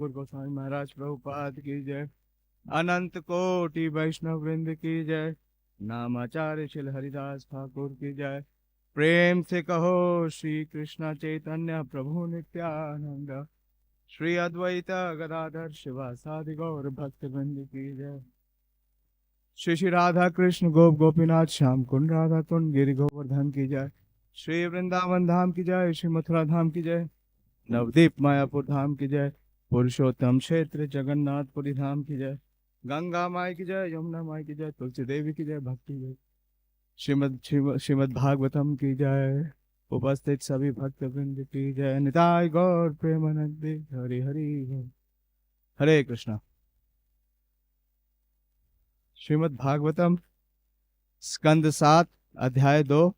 गुरु गोस्वामी महाराज प्रभुपाद की जय। अनंत कोटि वैष्णव वृंद की जय। नामाचार्य श्री हरिदास ठाकुर की जय। प्रेम से कहो श्री कृष्ण चैतन्य प्रभु नित्यानंद। श्री अद्वैत गदाधर शिवासादि गौर भक्त वृंद की जय। श्री श्री राधा कृष्ण गोप गोपीनाथ श्याम कुंड राधा कुंड गिरि गोवर्धन की जय। श्री वृंदावन धाम की जय। श्री मथुरा धाम की जय। नवदीप मायापुर धाम की जय। पुरुषोत्तम क्षेत्र जगन्नाथपुरी धाम की जय। गंगा माई की जय। यमुना माई की जय। तुलसी देवी की जय। भक्ति जय। श्रीमद् भागवतम की जय। उपस्थित सभी भक्त वृंद की जय। निताय गौर प्रेमानंदे हरि हरि बोल। हरे कृष्णा। श्रीमद् भागवतम स्कंद 7 अध्याय 2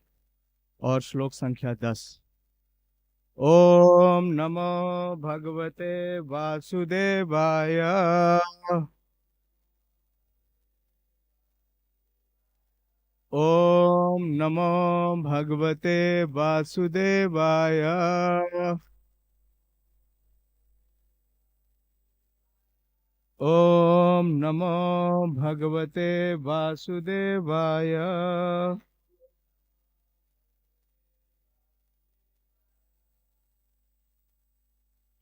और श्लोक संख्या 10। ओम नमो भगवते वासुदेवाय। ओम नमो भगवते वासुदेवाय। ओम नमो भगवते वासुदेवाय।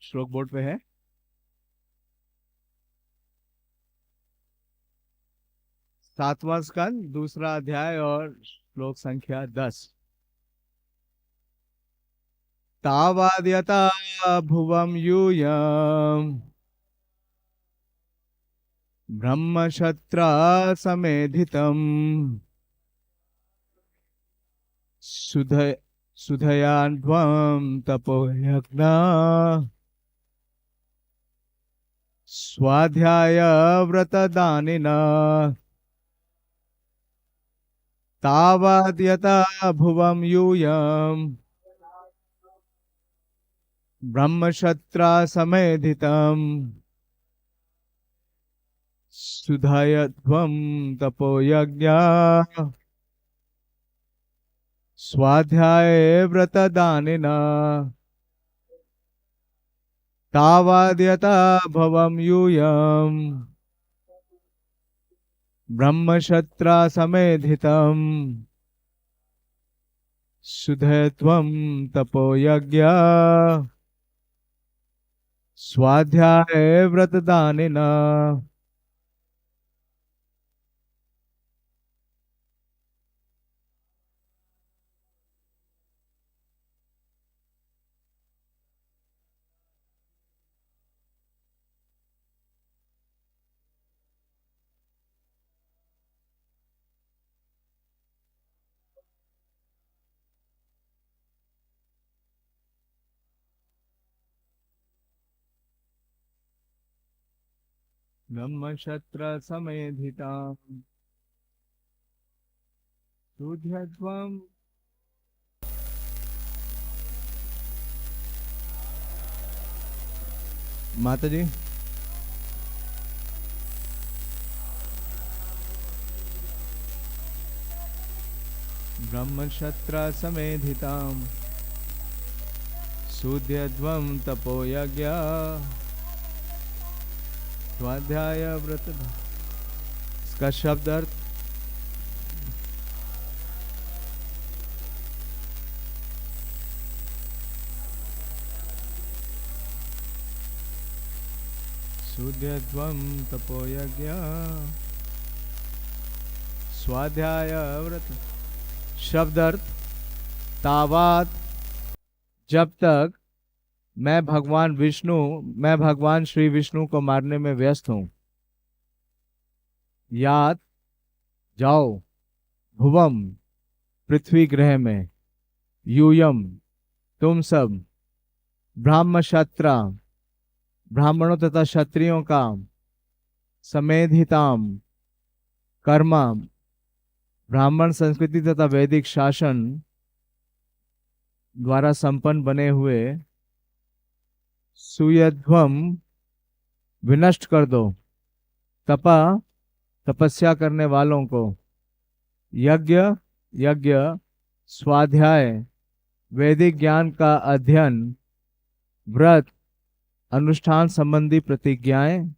श्लोक बोर्ड पे है। सातवां स्कंद दूसरा अध्याय और श्लोक संख्या 10। तावाद्यता भुवम यूयम् ब्रह्मक्षत्र समेधितम् सुधय सुधयान्ध्वं तपोयज्ञ स्वाध्याय व्रतदानिना तावद्यथा भुवं यूयम् ब्रह्मक्षत्र समेधितम् सुधयध्वं तपोयज्ञ स्वाध्याय व्रतदानिना तावद्यथा भवं यूयम् ब्रह्मक्षत्र समेधितम् सुधयध्वं तपोयज्ञ स्वाध्याय व्रतदानिना। ब्रह्मक्षत्र समेधिताम् सुधयध्वं। माता जी ब्रह्मक्षत्र समेधिताम् सुधयध्वं तपोयज्ञ स्वाध्याय व्रत। इसका शब्द अर्थ सुधयध्वं तपोयज्ञ स्वाध्याय व्रत। शब्द अर्थ तावत जब तक मैं भगवान श्री विष्णु को मारने में व्यस्त हूं। याद जाओ भुवम पृथ्वी ग्रह में। यूयम तुम सब। ब्रह्मक्षत्र ब्राह्मणों तथा क्षत्रियों का। समेधिताम कर्म ब्राह्मण संस्कृति तथा वैदिक शासन द्वारा संपन्न बने हुए। सुयध्वम विनष्ट कर दो तपस्या करने वालों को। यज्ञ स्वाध्याय वैदिक ज्ञान का अध्ययन। व्रत अनुष्ठान संबंधी प्रतिज्ञाएं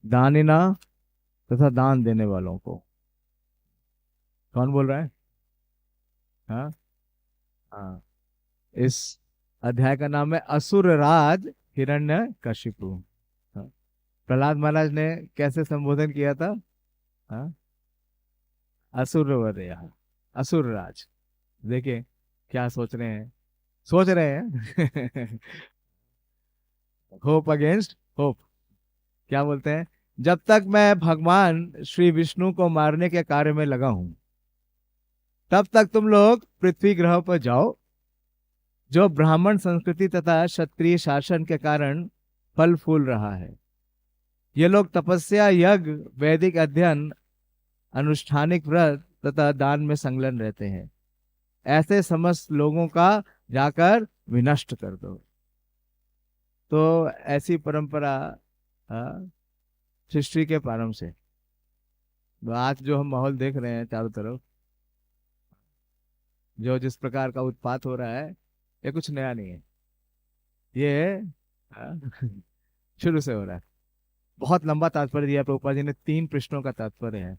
दानिना तथा दान देने वालों को। कौन बोल रहा है? हाँ हाँ। इस अध्याय का नाम है असुर राज हिरण्यकशिपु। हाँ, प्रहलाद महाराज ने कैसे संबोधन किया था? हाँ, असुर वरेय, असुर राज। देखिए क्या सोच रहे हैं, सोच रहे हैं। Hope against hope. क्या बोलते हैं? जब तक मैं भगवान श्री विष्णु को मारने के कार्य में लगा हूं, तब तक तुम लोग पृथ्वी ग्रह पर जाओ। जो ब्राह्मण संस्कृति तथा क्षत्रिय शासन के कारण फल फूल रहा है, ये लोग तपस्या, यज्ञ, वैदिक अध्ययन, अनुष्ठानिक व्रत तथा दान में संलग्न रहते हैं। ऐसे समस्त लोगों का जाकर विनष्ट कर दो। तो ऐसी परंपरा सृष्टि के प्रारंभ से, तो आज जो हम माहौल देख रहे हैं चारों तरफ, जो जिस प्रकार का उत्पात हो रहा है, ये कुछ नया नहीं है। ये शुरू से हो रहा है। बहुत लंबा तात्पर्य दिया प्रभुपाद जी ने, 3 पृष्ठों का तात्पर्य है,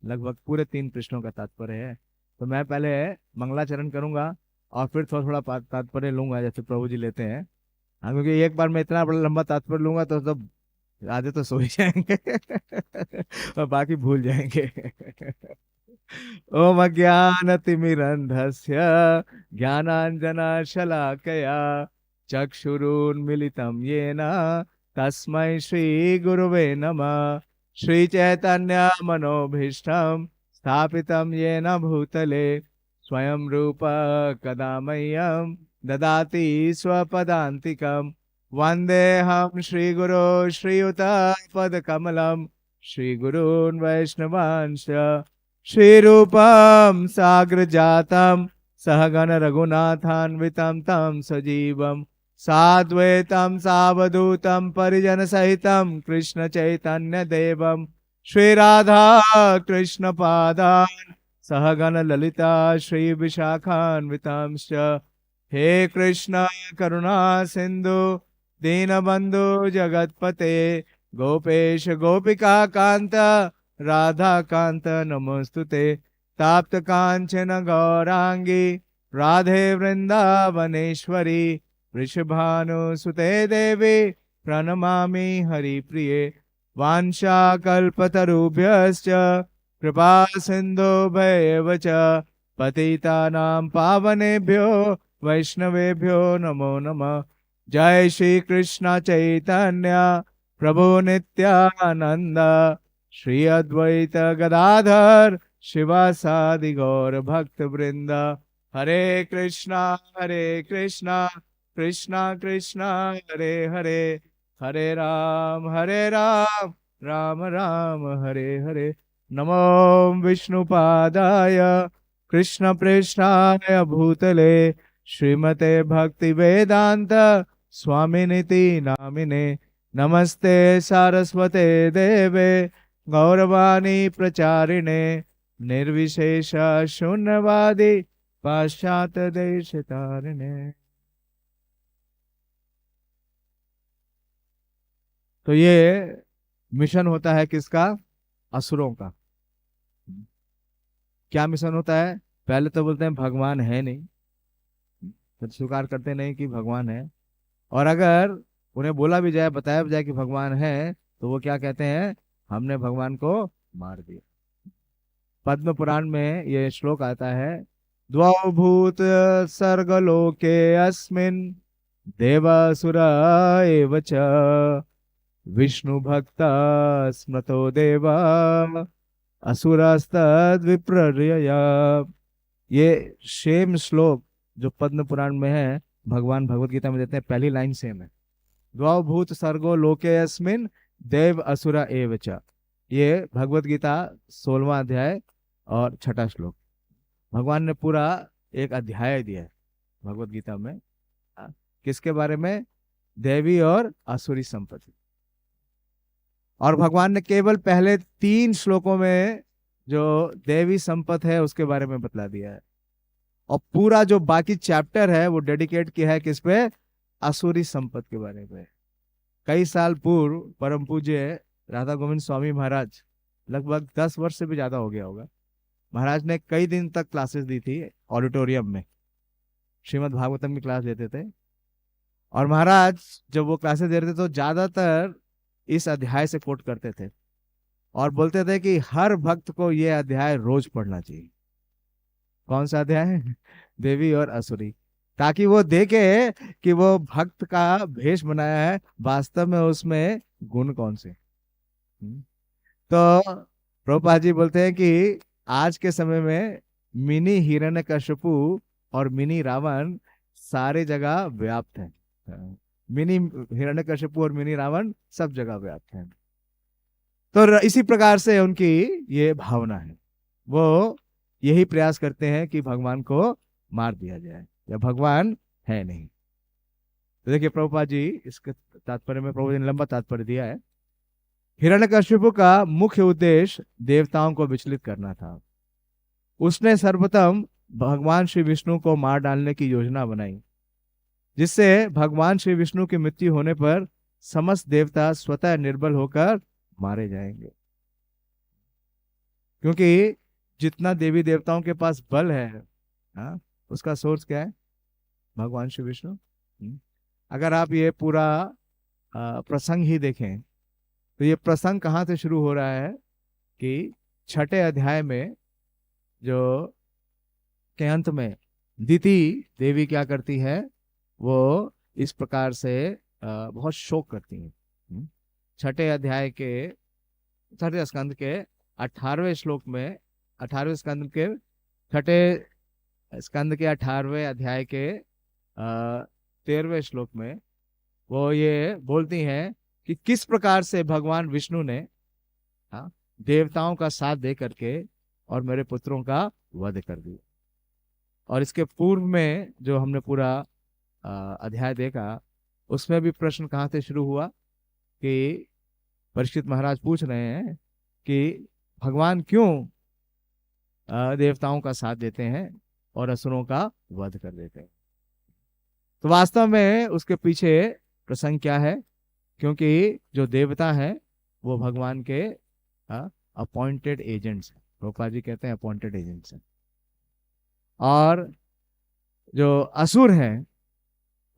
लगभग पूरे 3 पृष्ठों का तात्पर्य है। तो मैं पहले मंगलाचरण करूंगा और फिर थोड़ा थोड़ा तात्पर्य लूंगा जैसे प्रभु जी लेते हैं। हाँ, क्योंकि एक बार मैं इतना बड़ा लंबा तात्पर्य लूंगा तो सब आधे तो सो ही जाएंगे और बाकी भूल जाएंगे। ओम अज्ञानतिमिरन्धस्य ज्ञानाञ्जनशलाकया चक्षुरुन्मीलितं येन तस्मै श्रीगुरुवे नमः। श्रीचैतन्यमनोभीष्टं स्थापितं येन भूतले स्वयं रूप कदा मह्यं ददाति स्वपदान्तिकं। वन्देऽहं श्रीगुरो श्रीयुतपदकमलं श्रीगुरून् वैष्णवांश्च श्रीरूपं साग्रजातं सहगण रघुनाथान्वितं तं सजीवं साद्वैतं सावधूतं परिजनसहितं कृष्ण चैतन्य देवं श्रीराधा कृष्ण पादान् सहगण ललिता श्री विशाखान्वितांश्च। हे कृष्ण करुणा सिंधु दीनबंधु जगतपते गोपेश गोपिका कांत राधा कांत नमोस्तुते। ताप्त कांचन गौरांगी राधे वृंदावनेश्वरी वृषभानुसुते देवी प्रणमामि हरिप्रिये। वाञ्छाकल्पतरुभ्यश्च कृपा सिन्धुभ्येव च पतितानां पावनेभ्यो वैष्णवेभ्यो नमो नमः। जय श्री कृष्ण चैतन्य प्रभु नित्यानंद श्री अद्वैत गदाधर शिवासादि गौर भक्त वृंद। हरे कृष्णा कृष्णा कृष्णा हरे हरे, हरे राम राम राम हरे हरे। नमो विष्णुपादाय कृष्ण प्रेष्ठाय भूतले श्रीमते भक्ति वेदांत स्वामिनिति नामिने। नमस्ते सारस्वते देवे गौरवाणी प्रचारिणे निर्विशेष शून्यवादी पाश्चात्य देश तारिणे। तो ये मिशन होता है किसका? असुरों का। क्या मिशन होता है? पहले तो बोलते हैं भगवान है नहीं, फिर स्वीकार करते नहीं कि भगवान है, और अगर उन्हें बोला भी जाए, बताया भी जाए कि भगवान है, तो वो क्या कहते हैं? हमने भगवान को मार दिया। पद्म पुराण में ये श्लोक आता है, द्वौ भूत सर्गलोके अस्मिन् देवासुर एव च विष्णु भक्त स्मृतो देवा असुरस्तद विप्रर्यया। ये सेम श्लोक जो पद्म पुराण में है, भगवान भगवत गीता में देते हैं, पहली लाइन सेम है, द्वौ भूत सर्गो लोके अस्मिन् देव असुरा एव च। ये भगवत गीता 16वां अध्याय और 6ठा श्लोक। भगवान ने पूरा एक अध्याय दिया है भगवत गीता में, किसके बारे में? देवी और असुरी संपत्ति। और भगवान ने केवल पहले 3 श्लोकों में जो देवी संपत्ति है उसके बारे में बतला दिया है, और पूरा जो बाकी चैप्टर है वो डेडिकेट किया है किस पे? आसुरी संपत्ति के बारे में। कई साल पूर्व परम पूज्य राधा गोविंद स्वामी महाराज, लगभग 10 वर्ष से भी ज्यादा हो गया होगा, महाराज ने कई दिन तक क्लासेस दी थी ऑडिटोरियम में, श्रीमद् भागवतम की क्लास देते थे। और महाराज जब वो क्लासेस दे रहे थे तो ज्यादातर इस अध्याय से कोट करते थे और बोलते थे कि हर भक्त को ये अध्याय रोज पढ़ना चाहिए। कौन सा अध्याय है? देवी और असुरी, ताकि वो देखे कि वो भक्त का भेष बनाया है, वास्तव में उसमें गुण कौन से। तो प्रभुपाद जी बोलते हैं कि आज के समय में मिनी हिरण्यकशिपु और मिनी रावण सारे जगह व्याप्त हैं। मिनी हिरण्यकशिपु और मिनी रावण सब जगह व्याप्त हैं। तो इसी प्रकार से उनकी ये भावना है, वो यही प्रयास करते हैं कि भगवान को मार दिया जाए, या भगवान है नहीं। तो देखिए प्रभुपाद जी इसके तात्पर्य में, प्रभु जी ने लंबा तात्पर्य दिया है। हिरण्यकशिपु का मुख्य उद्देश्य देवताओं को विचलित करना था। उसने सर्वप्रथम भगवान श्री विष्णु को मार डालने की योजना बनाई, जिससे भगवान श्री विष्णु की मृत्यु होने पर समस्त देवता स्वतः निर्बल होकर मारे जाएंगे। क्योंकि जितना देवी देवताओं के पास बल है, हाँ, उसका सोर्स क्या है? भगवान श्री विष्णु। अगर आप ये पूरा प्रसंग ही देखें तो ये प्रसंग कहाँ से शुरू हो रहा है कि छठे अध्याय में जो के अंत में दिति देवी क्या करती है, वो इस प्रकार से बहुत शोक करती है। छठे अध्याय के छठे स्कंद के 18वें श्लोक में, 18वें स्कंद के छठे स्कंद के 18वें अध्याय के 13वें श्लोक में वो ये बोलती हैं कि किस प्रकार से भगवान विष्णु ने, हाँ, देवताओं का साथ दे करके और मेरे पुत्रों का वध कर दिया। और इसके पूर्व में जो हमने पूरा अध्याय देखा, उसमें भी प्रश्न कहाँ से शुरू हुआ कि परीक्षित महाराज पूछ रहे हैं कि भगवान क्यों देवताओं का साथ देते हैं और असुरों का वध कर देते हैं। तो वास्तव में उसके पीछे प्रसंग क्या है? क्योंकि जो देवता हैं वो भगवान के अपॉइंटेड एजेंट्स हैं। प्रभुपाद जी कहते हैं अपॉइंटेड एजेंट्स हैं। और जो असुर हैं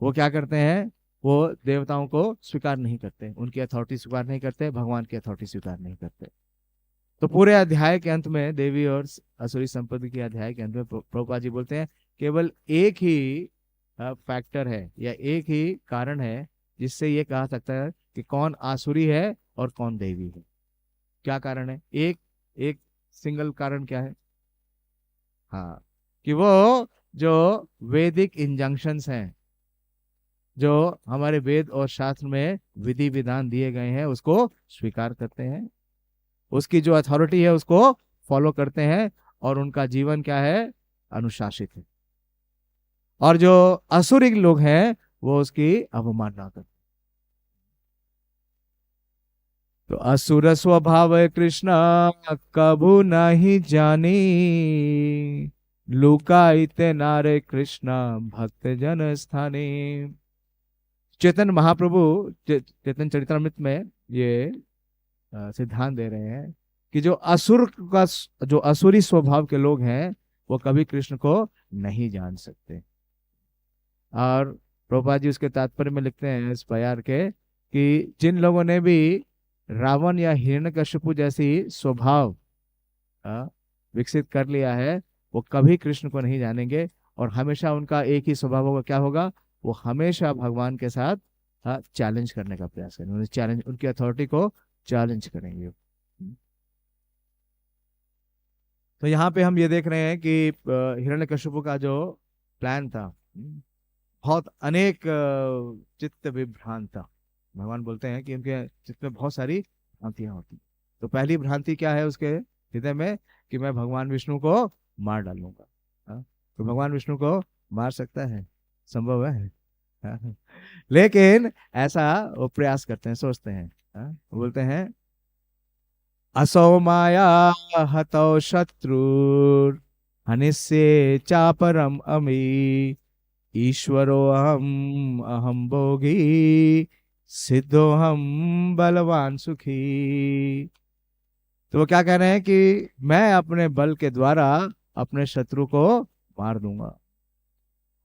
वो क्या करते हैं? वो देवताओं को स्वीकार नहीं करते, उनकी अथॉरिटी स्वीकार नहीं करते, भगवान की अथॉरिटी स्वीकार नहीं करते। तो पूरे अध्याय के अंत में, देवी और असुरी संपत्ति के अध्याय के अंत में, प्रभुपाद जी बोलते हैं केवल एक ही फैक्टर है या एक ही कारण है जिससे ये कहा सकता है कि कौन आसुरी है और कौन देवी है। क्या कारण है? एक सिंगल कारण क्या है? हाँ, कि वो जो वैदिक इंजंक्शंस हैं, जो हमारे वेद और शास्त्र में विधि विधान दिए गए हैं, उसको स्वीकार करते हैं, उसकी जो अथॉरिटी है उसको फॉलो करते हैं, और उनका जीवन क्या है? अनुशासित है। और जो असुरिक लोग हैं वो उसकी अवमानना करते हैं। तो असुर स्वभाव कृष्ण कभू नहीं जानी, लुकाइते नारे कृष्ण भक्त जन स्थानी। चैतन्य महाप्रभु चैतन्य चरितमृत में ये सिद्धांत दे रहे हैं कि जो असुरी स्वभाव के लोग हैं वो कभी कृष्ण को नहीं जान सकते। और प्रभुपाद जी उसके तात्पर्य में लिखते हैं इस बयार के कि जिन लोगों ने भी रावण या हिरण्यकशिपु जैसी स्वभाव विकसित कर लिया है वो कभी कृष्ण को नहीं जानेंगे, और हमेशा उनका एक ही स्वभाव होगा। क्या होगा? वो हमेशा भगवान के साथ चैलेंज करने का प्रयास करेंगे, चैलेंज, उनकी अथॉरिटी को चैलेंज करेंगे। तो यहाँ पे हम ये देख रहे हैं कि हिरण्यकशिपु का जो प्लान था, बहुत अनेक चित्त विभ्रांत था। भगवान बोलते हैं कि उनके चित्त में बहुत सारी भ्रांतियां होती। तो पहली भ्रांति क्या है उसके हृदय में? कि मैं भगवान विष्णु को मार डालूंगा। तो भगवान विष्णु को मार सकता है? संभव है? लेकिन ऐसा वो प्रयास करते हैं, सोचते हैं। बोलते हैं असौ माया हतौ शत्रु हनिष्ये चापरम अमी ईश्वरो अहम अहम भोगी सिद्धो हम बलवान सुखी। तो वो क्या कह रहे हैं कि मैं अपने बल के द्वारा अपने शत्रु को मार दूंगा,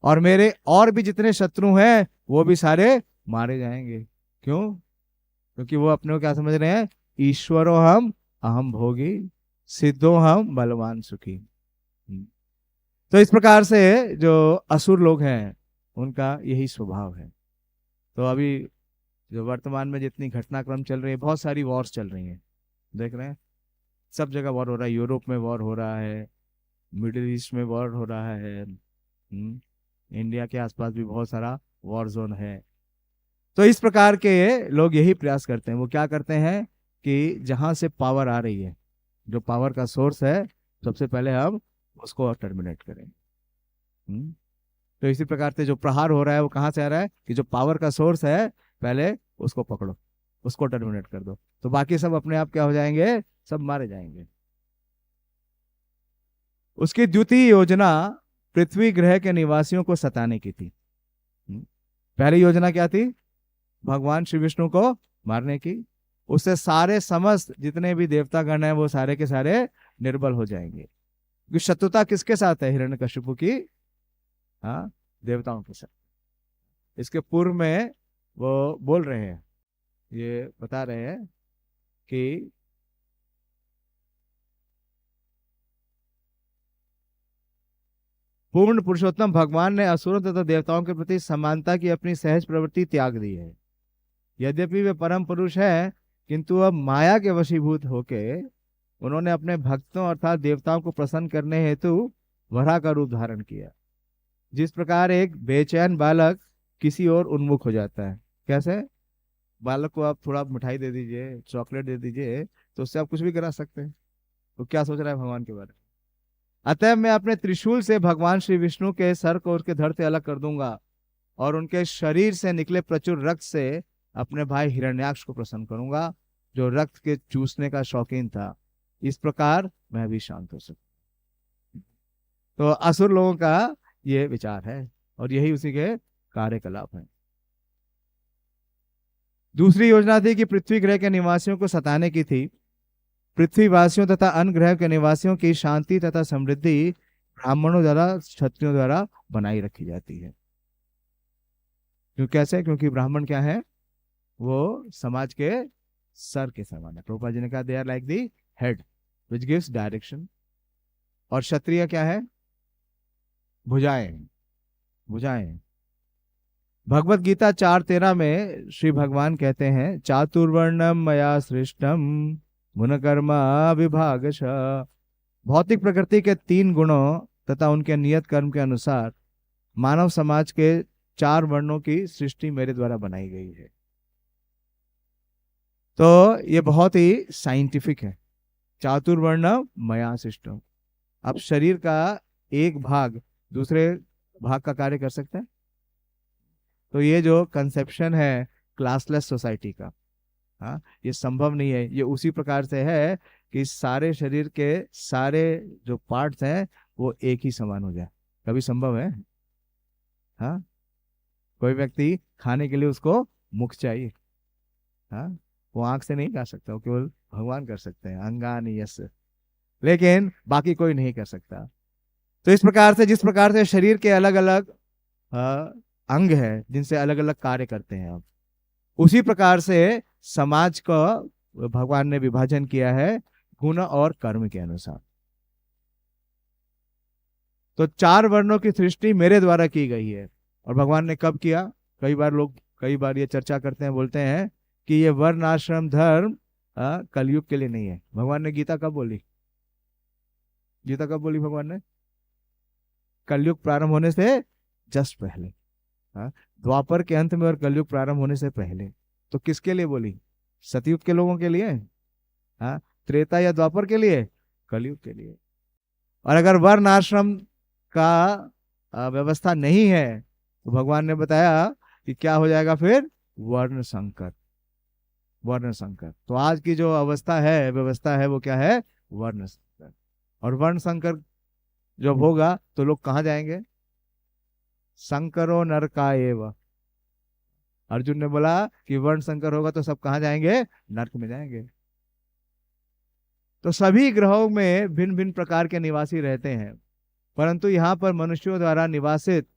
और मेरे और भी जितने शत्रु हैं वो भी सारे मारे जाएंगे। क्यों? क्योंकि वो अपने को क्या समझ रहे हैं, ईश्वरो हम अहम भोगी सिद्धो हम बलवान सुखी। तो इस प्रकार से जो असुर लोग हैं उनका यही स्वभाव है। तो अभी जो वर्तमान में जितनी घटनाक्रम चल रही है, बहुत सारी वॉर्स चल रही हैं, देख रहे हैं, सब जगह वॉर हो रहा है। यूरोप में वॉर हो रहा है, मिडिल ईस्ट में वॉर हो रहा है, इंडिया के आसपास भी बहुत सारा वॉर जोन है। तो इस प्रकार के लोग यही प्रयास करते हैं। वो क्या करते हैं कि जहां से पावर आ रही है, जो पावर का सोर्स है, सबसे पहले हम उसको टर्मिनेट करेंगे। हम्म? तो इसी प्रकार से जो प्रहार हो रहा है वो कहाँ से आ रहा है कि जो पावर का सोर्स है पहले उसको पकड़ो, उसको टर्मिनेट कर दो, तो बाकी सब अपने आप क्या हो जाएंगे, सब मारे जाएंगे। उसकी द्वितीय योजना पृथ्वी ग्रह के निवासियों को सताने की थी। पहली योजना क्या थी, भगवान श्री विष्णु को मारने की। उससे सारे समस्त जितने भी देवतागण हैं वो सारे के सारे निर्बल हो जाएंगे। क्योंकि शत्रुता किसके साथ है, हिरण्यकशिपु की, हाँ, देवताओं के साथ। इसके पूर्व में वो बोल रहे हैं, ये बता रहे हैं कि पूर्ण पुरुषोत्तम भगवान ने असुरों तथा देवताओं के प्रति समानता की अपनी सहज प्रवृत्ति त्याग दी है। यद्यपि वे परम पुरुष हैं, किंतु अब माया के वशीभूत होके उन्होंने अपने भक्तों अर्थात देवताओं को प्रसन्न करने हेतु वराह का रूप धारण किया। जिस प्रकार एक बेचैन बालक किसी और उन्मुख हो जाता है। कैसे? बालक को आप थोड़ा मिठाई दे दीजिए, चॉकलेट दे दीजिए, तो उससे आप कुछ भी करा सकते हैं। तो क्या सोच रहा है भगवान के बारे में? अतः मैं अपने त्रिशूल से भगवान श्री विष्णु के सर को उसके धड़ से अलग कर दूंगा, और उनके शरीर से निकले प्रचुर रक्त से अपने भाई हिरण्याक्ष को प्रसन्न करूंगा, जो रक्त के चूसने का शौकीन था। इस प्रकार मैं भी शांत हो सकूं। तो असुर लोगों का ये विचार है, और यही उसी के कार्यकलाप है। दूसरी योजना थी कि पृथ्वी ग्रह के निवासियों को सताने की थी। पृथ्वीवासियों तथा अन्य ग्रह के निवासियों की शांति तथा समृद्धि ब्राह्मणों द्वारा, क्षत्रियों द्वारा बनाई रखी जाती है। क्यों? कैसे? क्योंकि ब्राह्मण क्या है, वो समाज के सर के समान है। प्रभुपाद जी ने कहा they are like the head which gives direction. और क्षत्रिय क्या है, भुजाएं, भुजाएं। भगवत गीता 4:13 में श्री भगवान कहते हैं, चातुर्वर्णम मया सृष्टम गुणकर्मा विभागश। भौतिक प्रकृति के 3 गुणों तथा उनके नियत कर्म के अनुसार मानव समाज के 4 वर्णों की सृष्टि मेरे द्वारा बनाई गई है। तो ये बहुत ही साइंटिफिक है। चातुर्वर्ण मया सृष्टम। अब शरीर का एक भाग दूसरे भाग का कार्य कर सकते हैं। तो ये जो कंसेप्शन है क्लासलेस सोसाइटी का, हाँ, ये संभव नहीं है। ये उसी प्रकार से है कि सारे शरीर के सारे जो पार्ट्स हैं वो एक ही समान हो जाए। कभी संभव है? हाँ, कोई व्यक्ति खाने के लिए उसको मुख चाहिए, हाँ, वो आंख से नहीं खा सकता, वो केवल भगवान कर सकते हैं, अंगानि यस, लेकिन बाकी कोई नहीं कर सकता। तो इस प्रकार से, जिस प्रकार से शरीर के अलग अलग अंग है जिनसे अलग अलग कार्य करते हैं, अब उसी प्रकार से समाज का भगवान ने विभाजन किया है गुण और कर्म के अनुसार। तो 4 वर्णों की सृष्टि मेरे द्वारा की गई है। और भगवान ने कब किया? कई बार ये चर्चा करते हैं, बोलते हैं कि ये वर्ण आश्रम धर्म कलयुग के लिए नहीं है। भगवान ने गीता कब बोली? गीता कब बोली भगवान ने? कलयुग प्रारंभ होने से जस्ट पहले, हाँ, द्वापर के अंत में और कलयुग प्रारंभ होने से पहले। तो किसके लिए बोली? सतयुग के लोगों के लिए, हाँ, त्रेता या द्वापर के लिए, कलयुग के लिए। और अगर वर्ण आश्रम का व्यवस्था नहीं है तो भगवान ने बताया कि क्या हो जाएगा फिर? वर्ण संकर, वर्ण संकर। तो आज की जो अवस्था है, व्यवस्था है, वो क्या है? वर्ण संकर। और वर्ण संकर जब होगा तो लोग कहाँ जाएंगे? संकरो नरकाएव। अर्जुन ने बोला कि वर्ण संकर होगा तो सब कहाँ जाएंगे? नरक में जाएंगे। तो सभी ग्रहों में भिन्न भिन्न प्रकार के निवासी रहते हैं, परंतु यहाँ पर मनुष्यों द्वारा निवासित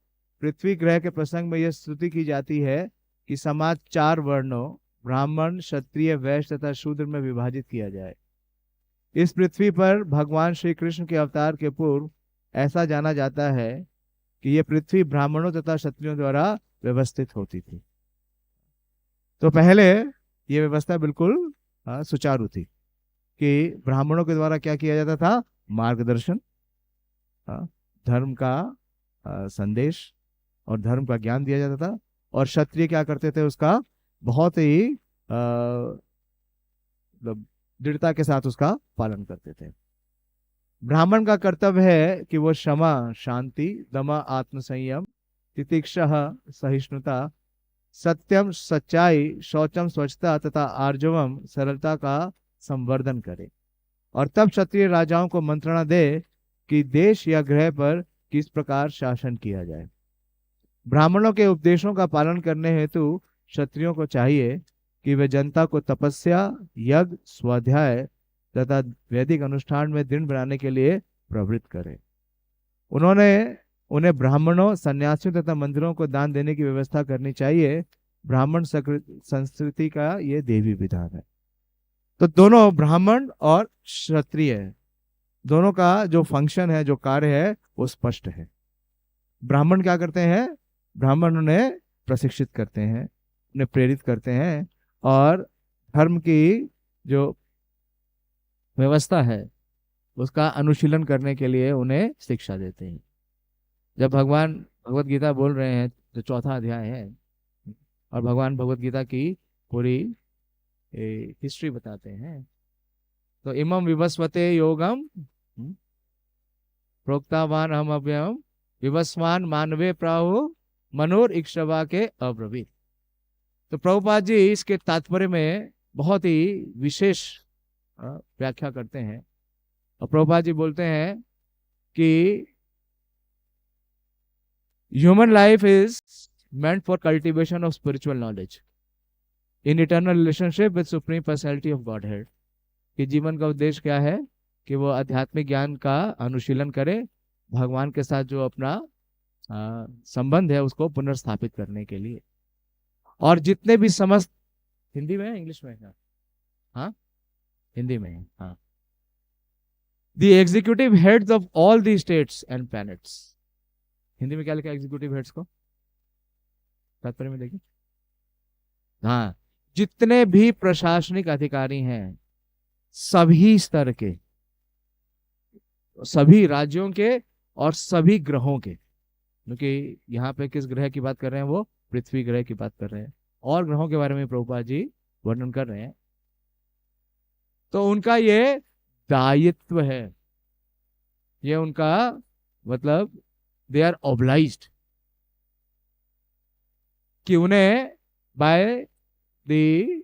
पृथ्वी ग्रह के प्रसंग में यह स्तुति की जाती है कि समाज 4 वर्णों ब्राह्मण, क्षत्रिय, वैश्य तथा शूद्र में विभाजित किया जाए। इस पृथ्वी पर भगवान श्री कृष्ण के अवतार के पूर्व ऐसा जाना जाता है कि यह पृथ्वी ब्राह्मणों तथा क्षत्रियों द्वारा व्यवस्थित होती थी। तो पहले ये व्यवस्था बिल्कुल सुचारू थी कि ब्राह्मणों के द्वारा क्या किया जाता था? मार्गदर्शन, धर्म का संदेश और धर्म का ज्ञान दिया जाता था। और क्षत्रिय क्या करते थे? उसका बहुत ही दृढ़ता के साथ उसका पालन करते थे। ब्राह्मण का कर्तव्य है कि वो क्षमा, शांति, दमा, आत्मसंयम, तितिक्षा, सहिष्णुता, सत्यम, सच्चाई, शौचम, स्वच्छता तथा आर्जवम, सरलता का संवर्धन करे। और तब क्षत्रिय राजाओं को मंत्रणा दे कि देश या ग्रह पर किस प्रकार शासन किया जाए। ब्राह्मणों के उपदेशों का पालन करने हेतु क्षत्रियों को चाहिए कि वे जनता को तपस्या, यज्ञ, स्वाध्याय तथा वैदिक अनुष्ठान में दृढ़ बनाने के लिए प्रवृत्त करें। उन्हें ब्राह्मणों, सन्यासियों तथा मंदिरों को दान देने की व्यवस्था करनी चाहिए। ब्राह्मण संस्कृति का ये देवी विधान है। तो दोनों ब्राह्मण और क्षत्रिय दोनों का जो फंक्शन है, जो कार्य है, वो स्पष्ट है। ब्राह्मण क्या करते हैं? ब्राह्मण उन्हें प्रशिक्षित करते हैं, उन्हें प्रेरित करते हैं और धर्म की जो व्यवस्था है उसका अनुशीलन करने के लिए उन्हें शिक्षा देते हैं। जब भगवान भगवत गीता बोल रहे हैं, जो 4वां अध्याय है, और भगवान भगवत गीता की पूरी हिस्ट्री बताते हैं, तो इमं विवस्वते योगम प्रोक्तावान हम अव्ययम विवस्वान मानवे प्राहु मनोर इक्षवा के अब्रवीत। तो प्रभुपाद जी इसके तात्पर्य में बहुत ही विशेष व्याख्या करते हैं। और प्रभुपाद जी बोलते हैं कि human life is meant for cultivation of spiritual knowledge in eternal relationship with supreme personality of Godhead। कि जीवन का उद्देश्य क्या है? कि वो आध्यात्मिक ज्ञान का अनुशीलन करे, भगवान के साथ जो अपना संबंध है उसको पुनर्स्थापित करने के लिए। और जितने भी समस्त, हिंदी में है, इंग्लिश में है? हाँ, हिंदी में है। हाँ, the executive heads of all the states and planets। Hindi में क्या लिखा है एग्जीक्यूटिव हेड्स को? तात्पर्य में देखिए। हाँ, जितने भी प्रशासनिक अधिकारी हैं, सभी स्तर के, सभी राज्यों के और सभी ग्रहों के, क्योंकि यहाँ पे किस ग्रह की बात कर रहे हैं? वो पृथ्वी ग्रह की बात कर रहे हैं, और ग्रहों के बारे में प्रभुपाद जी वर्णन कर रहे हैं। तो उनका ये दायित्व है, ये उनका मतलब दे आर ऑब्लाइज्ड कि उन्हें बाय द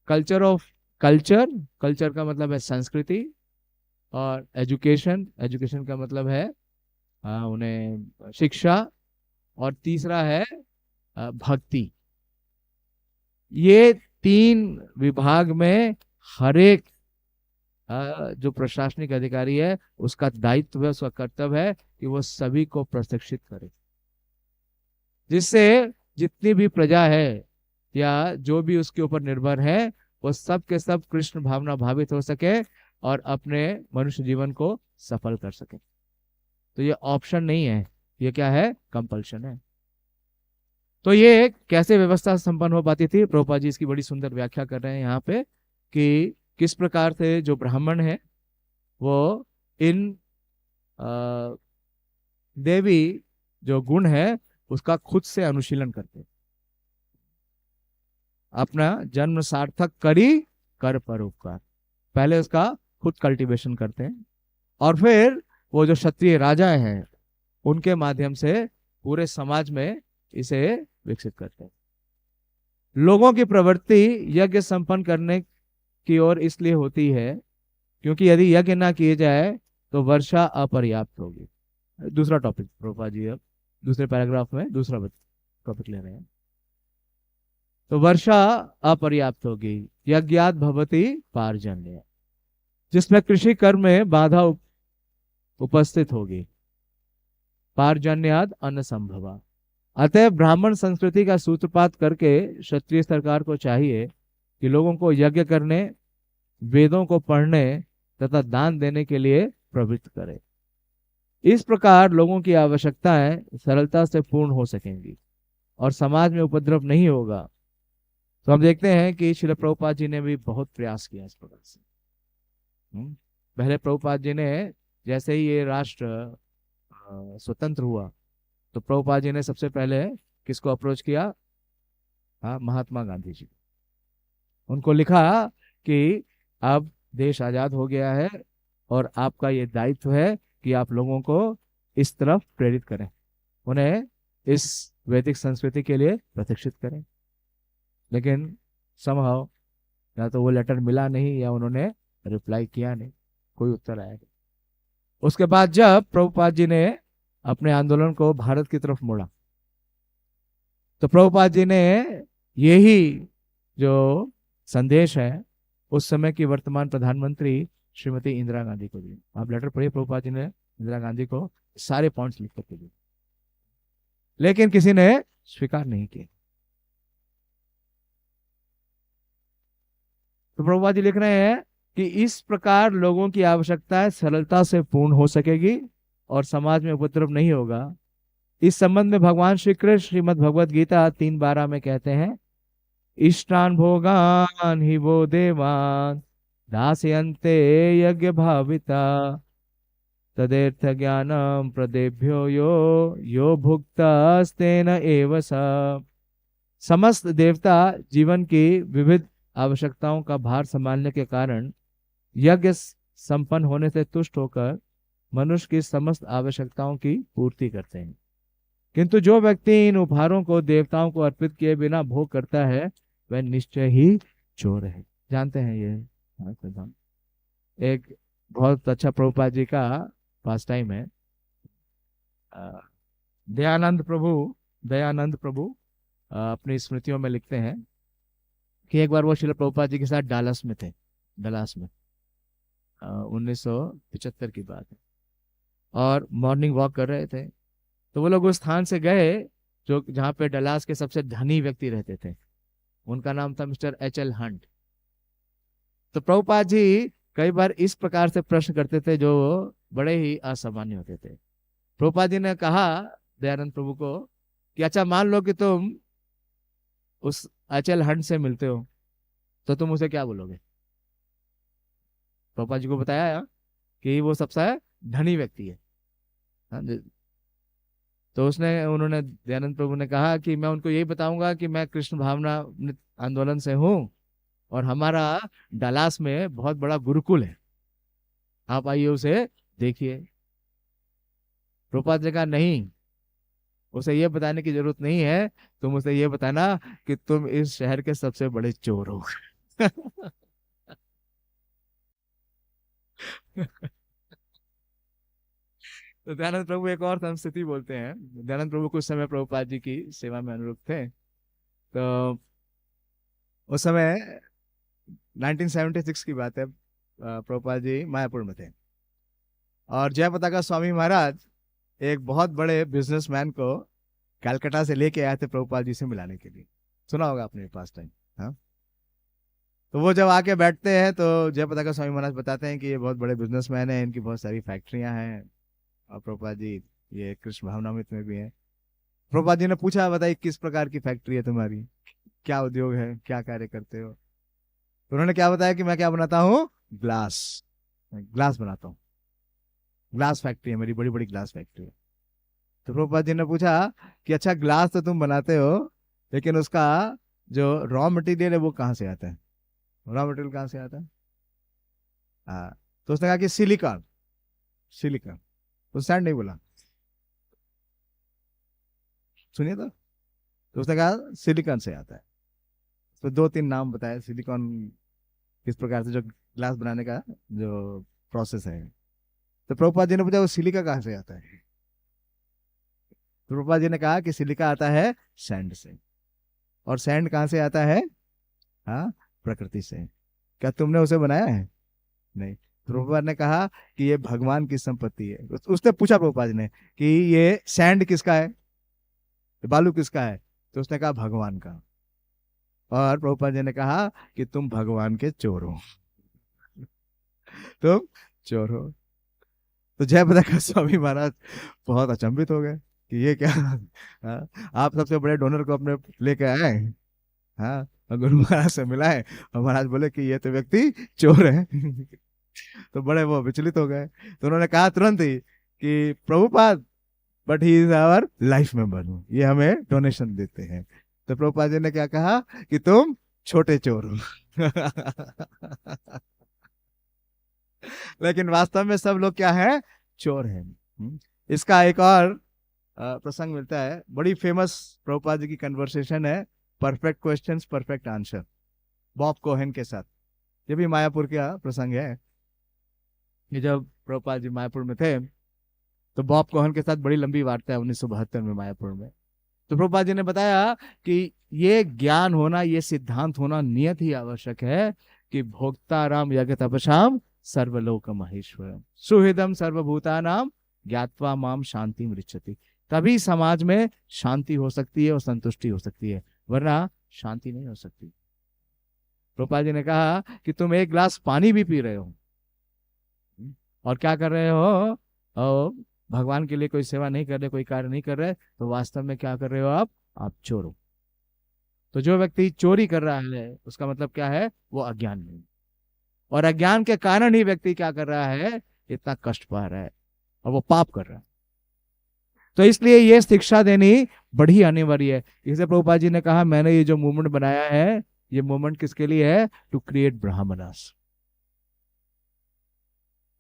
कल्चर का मतलब है संस्कृति, और एजुकेशन का मतलब है उन्हें शिक्षा, और तीसरा है भक्ति। ये 3 विभाग में हर एक जो प्रशासनिक अधिकारी है उसका दायित्व है, उसका कर्तव्य है कि वो सभी को प्रशिक्षित करे, जिससे जितनी भी प्रजा है या जो भी उसके ऊपर निर्भर है वो सब के सब कृष्ण भावना भावित हो सके और अपने मनुष्य जीवन को सफल कर सके। तो ये ऑप्शन नहीं है, ये क्या है? कंपल्शन है। तो ये कैसे व्यवस्था संपन्न हो पाती थी? प्रभुपाद जी इसकी बड़ी सुंदर व्याख्या कर रहे हैं यहाँ पे कि किस प्रकार से जो ब्राह्मण है वो इन देवी जो गुण है उसका खुद से अनुशीलन करते, अपना जन्म सार्थक करी कर परोपकार, पहले उसका खुद कल्टीवेशन करते हैं और फिर वो जो क्षत्रिय राजा हैं उनके माध्यम से पूरे समाज में इसे विकसित करते हैं। लोगों की प्रवृत्ति यज्ञ संपन्न करने की ओर इसलिए होती है क्योंकि यदि यज्ञ ना किए जाए तो वर्षा अपर्याप्त होगी। दूसरा टॉपिक प्रभुपाद जी अब दूसरे पैराग्राफ में दूसरा टॉपिक ले रहे हैं। तो वर्षा अपर्याप्त होगी, यज्ञात भवति पार्जन्य, जिसमें कृषि कर्म में बाधा उपस्थित होगी, पार्जन्याद अन्न संभवा। अतः ब्राह्मण संस्कृति का सूत्रपात करके क्षत्रिय सरकार को चाहिए कि लोगों को यज्ञ करने, वेदों को पढ़ने तथा दान देने के लिए प्रवृत्त करे। इस प्रकार लोगों की आवश्यकताएं सरलता से पूर्ण हो सकेंगी और समाज में उपद्रव नहीं होगा। तो हम देखते हैं कि श्रील प्रभुपाद जी ने भी बहुत प्रयास किया इस प्रकार से। पहले प्रभुपाद जी ने, जैसे ही ये राष्ट्र स्वतंत्र हुआ, तो प्रभुपाद जी ने सबसे पहले किसको अप्रोच किया? हाँ, महात्मा गांधी जी। उनको लिखा कि अब देश आजाद हो गया है और आपका ये दायित्व है कि आप लोगों को इस तरफ प्रेरित करें, उन्हें इस वैदिक संस्कृति के लिए प्रशिक्षित करें। लेकिन समहाउ या तो वो लेटर मिला नहीं या उन्होंने रिप्लाई किया नहीं, कोई उत्तर आया नहीं। उसके बाद जब प्रभुपाद जी ने अपने आंदोलन को भारत की तरफ मोड़ा, तो प्रभुपाद जी ने यही जो संदेश है उस समय की वर्तमान प्रधानमंत्री श्रीमती इंदिरा गांधी को दी। आप लेटर पढ़िए, प्रभुपाद जी ने इंदिरा गांधी को सारे पॉइंट्स लिख करके दिए, लेकिन किसी ने स्वीकार नहीं किया। तो प्रभुपाद जी लिख रहे हैं कि इस प्रकार लोगों की आवश्यकताएं सरलता से पूर्ण हो सकेगी और समाज में उपद्रव नहीं होगा। इस संबंध में भगवान श्री कृष्ण श्रीमद् भगवद गीता 3:12 में कहते हैं, इष्टान भोगान ही वो देवान दास्यन्ते यज्ञ भाविता तदेर्थ ज्ञानम प्रदेभ्यो यो यो भुक्तास्तेन एव स। समस्त देवता जीवन की विविध आवश्यकताओं का भार संभालने के कारण यज्ञ संपन्न होने से तुष्ट होकर मनुष्य की समस्त आवश्यकताओं की पूर्ति करते हैं। किंतु जो व्यक्ति इन उपहारों को देवताओं को अर्पित किए बिना भोग करता है वह निश्चय ही चोर है। जानते हैं ये? हाँ, प्रधान। एक बहुत अच्छा प्रभुपाद जी का पास टाइम है। अ, दयानंद प्रभु अपनी स्मृतियों में लिखते हैं कि एक बार वो श्रील प्रभुपाद जी के साथ डालस में थे, डलास में 1975 की बात है, और मॉर्निंग वॉक कर रहे थे। तो वो लोग उस स्थान से गए जो जहाँ पे डलास के सबसे धनी व्यक्ति रहते थे। उनका नाम था मिस्टर H.L. हंट। तो प्रभुपाद जी कई बार इस प्रकार से प्रश्न करते थे जो बड़े ही असामान्य होते थे। प्रभुपाद जी ने कहा दयानंद प्रभु को कि अच्छा, मान लो कि तुम उस H.L. हंट से मिलते हो, तो तुम उसे क्या बोलोगे? प्रभुपाद जी को बताया कि वो सबसे धनी व्यक्ति है। हाँ, तो उन्होंने दयानंद प्रभु ने कहा कि मैं उनको यही बताऊंगा कि मैं कृष्ण भावना आंदोलन से हूँ और हमारा डलास में बहुत बड़ा गुरुकुल है, आप आइए उसे देखिए। प्रभुपाद जी ने कहा नहीं, उसे ये बताने की जरूरत नहीं है, तुम उसे ये बताना कि तुम इस शहर के सबसे बड़े चोर हो। तो दयानंद प्रभु एक और संस्कृति बोलते हैं। दयानंद प्रभु कुछ समय प्रभुपाद जी की सेवा में अनुरुक्त थे। तो उस समय 1976 की बात है, प्रभुपाद जी मायापुर में थे और जयपताका स्वामी महाराज एक बहुत बड़े बिजनेसमैन को कलकत्ता से लेके आए थे प्रभुपाद जी से मिलाने के लिए। सुना होगा आपने पास टाइम। हाँ, तो वो जब आके बैठते हैं तो जयपताका स्वामी महाराज बताते हैं कि ये बहुत बड़े बिजनेसमैन हैं, इनकी बहुत सारी फैक्ट्रियां हैं और प्रभुपाद जी ये कृष्ण भावनामृत में भी है। प्रभुपाद जी ने पूछा, बताइए किस प्रकार की फैक्ट्री है तुम्हारी, क्या उद्योग है, क्या कार्य करते हो? तो उन्होंने क्या बताया कि मैं क्या बनाता हूँ, ग्लास, ग्लास बनाता हूँ, ग्लास फैक्ट्री है मेरी, बड़ी बड़ी ग्लास फैक्ट्री है। तो प्रभुपाद जी ने पूछा कि अच्छा, ग्लास तो तुम बनाते हो लेकिन उसका जो रॉ मटेरियल है वो कहाँ से आता है? रॉ मटेरियल कहाँ से आता है? हाँ, तो उसने कहा कि सिलिकॉन। सिलिकॉन तो सैंड नहीं बोला, सुनिए तो उसने कहा सिलिकॉन से आता है। तो 2-3 नाम बताए सिलिकॉन किस प्रकार से जो ग्लास बनाने का जो प्रोसेस है। तो प्रभुपाद जी ने पूछा वो सिलिका कहाँ से आता है? तो प्रभुपाद जी ने कहा कि सिलिका आता है सैंड से, और सैंड कहाँ से आता है? हाँ, प्रकृति से। क्या तुमने उसे बनाया है? नहीं। तो प्रभुपाद ने कहा कि ये भगवान की संपत्ति है। उसने पूछा प्रभुपाद जी ने कि ये सैंड किसका है, बालू किसका है? तो उसने कहा भगवान का। और प्रभुपाद जी ने कहा कि तुम भगवान के चोर हो, तुम चोर हो। तो जयप्रकाश स्वामी महाराज बहुत अचंभित हो गए कि ये क्या, हाँ, आप सबसे बड़े डोनर को अपने लेके आए, हाँ, और गुरु महाराज से मिलाए, और महाराज बोले कि ये तो व्यक्ति चोर है। तो बड़े वो विचलित हो गए। तो उन्होंने कहा तुरंत ही कि Prabhupada, but he is our life member, ये हमें डोनेशन देते हैं। तो प्रभुपाद जी ने क्या कहा कि तुम छोटे चोर हो। लेकिन वास्तव में सब लोग क्या है? चोर हैं। इसका एक और प्रसंग मिलता है, बड़ी फेमस प्रभुपाद जी की कन्वर्सेशन है, perfect questions perfect answer, Bob Cohen के साथ। ये भी मायापुर का प्रसंग है। ये जब प्रभुपाद जी मायापुर में थे तो बॉब कोहेन के साथ बड़ी लंबी वार्ता है 1972 में मायापुर में। तो प्रभुपाद जी ने बताया कि ये ज्ञान होना, ये सिद्धांत होना नियत ही आवश्यक है कि भोक्ताराम यज्ञ तपसाम सर्वलोक महेश्वरम सुहृदम सर्वभूतानाम ज्ञात्वा माम शांति मृच्छति। तभी समाज में शांति हो सकती है और संतुष्टि हो सकती है, वरना शांति नहीं हो सकती। प्रभुपाद जी ने कहा कि तुम एक गिलास पानी भी पी रहे हो और क्या कर रहे हो, और भगवान के लिए कोई सेवा नहीं कर रहे, कोई कार्य नहीं कर रहे, तो वास्तव में क्या कर रहे हो आप चोर हो। तो जो व्यक्ति चोरी कर रहा है उसका मतलब क्या है? वो अज्ञान में, और अज्ञान के कारण ही व्यक्ति क्या कर रहा है? इतना कष्ट पा रहा है और वो पाप कर रहा है। तो इसलिए ये शिक्षा देनी बड़ी अनिवार्य है। इसे प्रभुपाद जी ने कहा मैंने ये जो मूवमेंट बनाया है, ये मूवमेंट किसके लिए है? टू क्रिएट ब्राह्मणास,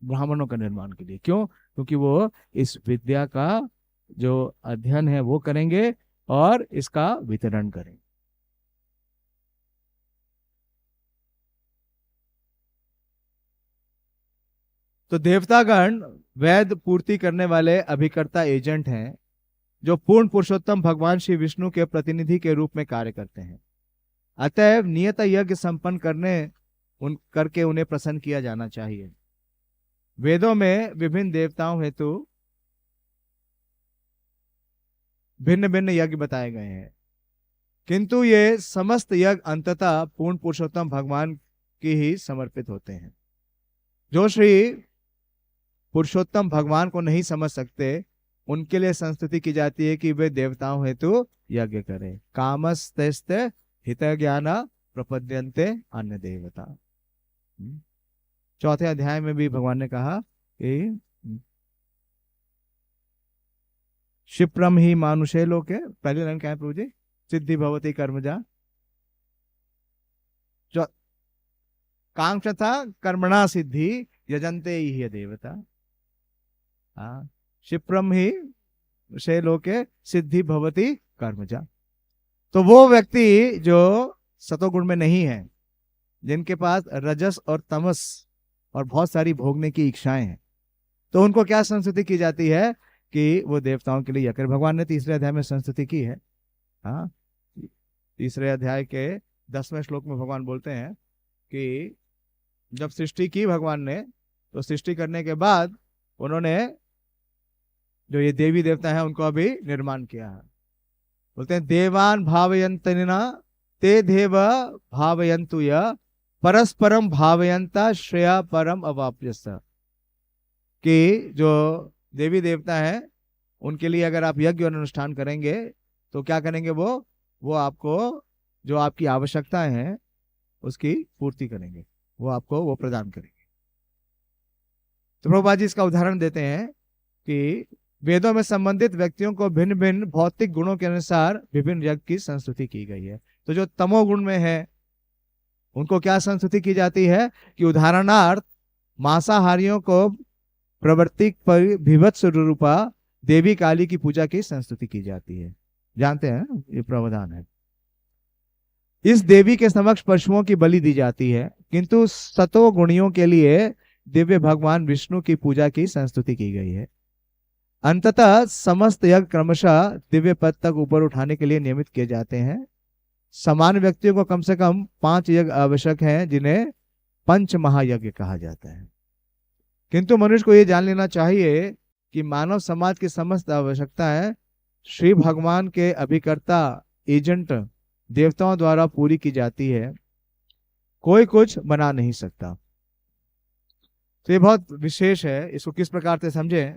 ब्राह्मणों का निर्माण के लिए। क्यों? क्योंकि वो इस विद्या का जो अध्ययन है वो करेंगे और इसका वितरण करेंगे। तो देवतागण वेद पूर्ति करने वाले अभिकर्ता एजेंट हैं, जो पूर्ण पुरुषोत्तम भगवान श्री विष्णु के प्रतिनिधि के रूप में कार्य करते हैं। अतएव नियत यज्ञ संपन्न करके उन्हें प्रसन्न किया जाना चाहिए। वेदों में विभिन्न देवताओं हेतु भिन्न भिन्न यज्ञ बताए गए हैं, किंतु ये समस्त यज्ञ अंततः पूर्ण पुरुषोत्तम भगवान की ही समर्पित होते हैं। जो श्री पुरुषोत्तम भगवान को नहीं समझ सकते, उनके लिए संस्तुति की जाती है कि वे देवताओं हेतु यज्ञ करें। कामस्तेस्त हित ज्ञान प्रपद्यन्ते अन्य देवता। चौथे अध्याय में भी भगवान ने कहा कि क्षिप्रम ही मानुषे लोके, पहले लाइन क्या है प्रभु जी? सिद्धि भवती कर्मजा, कांक्षा था कर्मणा सिद्धि यजंते ही देवता। क्षिप्रम ही शे लोके सिद्धि भवती कर्मजा। तो वो व्यक्ति जो सतोगुण में नहीं है, जिनके पास रजस और तमस और बहुत सारी भोगने की इच्छाएं हैं, तो उनको क्या संस्तुति की जाती है कि वो देवताओं के लिए यज्ञ। भगवान ने तीसरे अध्याय में संस्तुति की है। हाँ, तीसरे अध्याय के 10वें श्लोक में भगवान बोलते हैं कि जब सृष्टि की भगवान ने, तो सृष्टि करने के बाद उन्होंने जो ये देवी देवता हैं उनको अभी निर्माण किया है। बोलते हैं देवान भावयंतना ते देव भावयंतु य परस्परम भावयंता श्रेया परम अवाप्यस। कि जो देवी देवता हैं उनके लिए अगर आप यज्ञ और अनुष्ठान करेंगे तो क्या करेंगे? वो आपको जो आपकी आवश्यकताएं हैं उसकी पूर्ति करेंगे, वो आपको वो प्रदान करेंगे। तो प्रभुपाद जी इसका उदाहरण देते हैं कि वेदों में संबंधित व्यक्तियों को भिन्न भिन्न भौतिक गुणों के अनुसार विभिन्न यज्ञ की संस्तुति की गई है। तो जो तमोगुण में है उनको क्या संस्तुति की जाती है कि उदाहरणार्थ मांसाहारियों को प्रवृत्ति पर विभत्स रूपा देवी काली की पूजा की संस्तुति की जाती है। जानते हैं ये प्रावधान है। इस देवी के समक्ष पशुओं की बलि दी जाती है, किंतु सतोगुणियों के लिए दिव्य भगवान विष्णु की पूजा की संस्तुति की गई है। अंततः समस्त यज्ञ क्रमशः दिव्य पद तक ऊपर उठाने के लिए नियमित किए जाते हैं। समान व्यक्तियों को कम से कम 5 यज्ञ आवश्यक हैं, जिन्हें पंच महायज्ञ कहा जाता है। किंतु मनुष्य को यह जान लेना चाहिए कि मानव समाज की समस्त आवश्यकताएं श्री भगवान के अभिकर्ता एजेंट देवताओं द्वारा पूरी की जाती है, कोई कुछ बना नहीं सकता। तो ये बहुत विशेष है। इसको किस प्रकार से समझें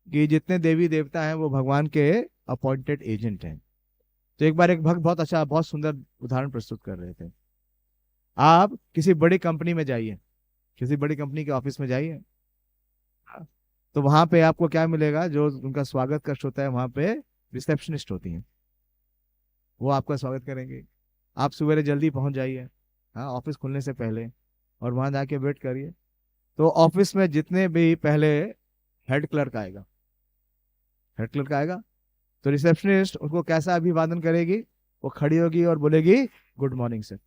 कि जितने देवी देवता हैं वो भगवान के अपॉइंटेड एजेंट हैं। तो एक बार एक भक्त बहुत अच्छा, बहुत सुंदर उदाहरण प्रस्तुत कर रहे थे। आप किसी बड़ी कंपनी में जाइए, किसी बड़ी कंपनी के ऑफिस में जाइए, तो वहां पे आपको क्या मिलेगा? जो उनका स्वागत कक्ष होता है, वहां पे रिसेप्शनिस्ट होती हैं, वो आपका स्वागत करेंगे। आप सवेरे जल्दी पहुंच जाइए, हाँ, ऑफिस खुलने से पहले, और वहां जाके वेट करिए। तो ऑफिस में जितने भी पहले हेड क्लर्क आएगा, हेड क्लर्क आएगा, तो रिसेप्शनिस्ट उसको कैसा अभिवादन करेगी? वो खड़ी होगी और बोलेगी गुड मॉर्निंग सर,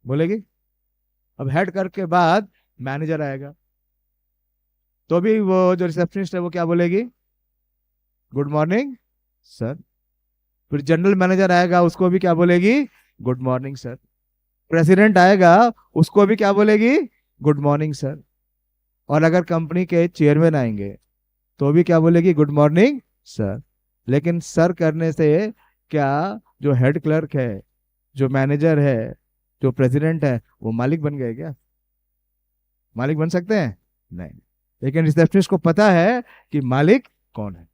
बोलेगी। अब हेड क्लर्क के बाद मैनेजर आएगा, तो भी वो जो रिसेप्शनिस्ट है वो क्या बोलेगी? Good morning sir. फिर जनरल मैनेजर आएगा, उसको भी क्या बोलेगी? Good morning sir. प्रेसिडेंट आएगा, उसको भी क्या बोलेगी? Good morning sir. और अगर कंपनी के चेयरमैन आएंगे तो भी क्या बोलेगी? Good morning sir. लेकिन सर करने से क्या जो हेड क्लर्क है, जो मैनेजर है, जो प्रेसिडेंट है, वो मालिक बन गए क्या? मालिक बन सकते हैं? नहीं। लेकिन रिसेप्शनिस्ट को पता है कि मालिक कौन है।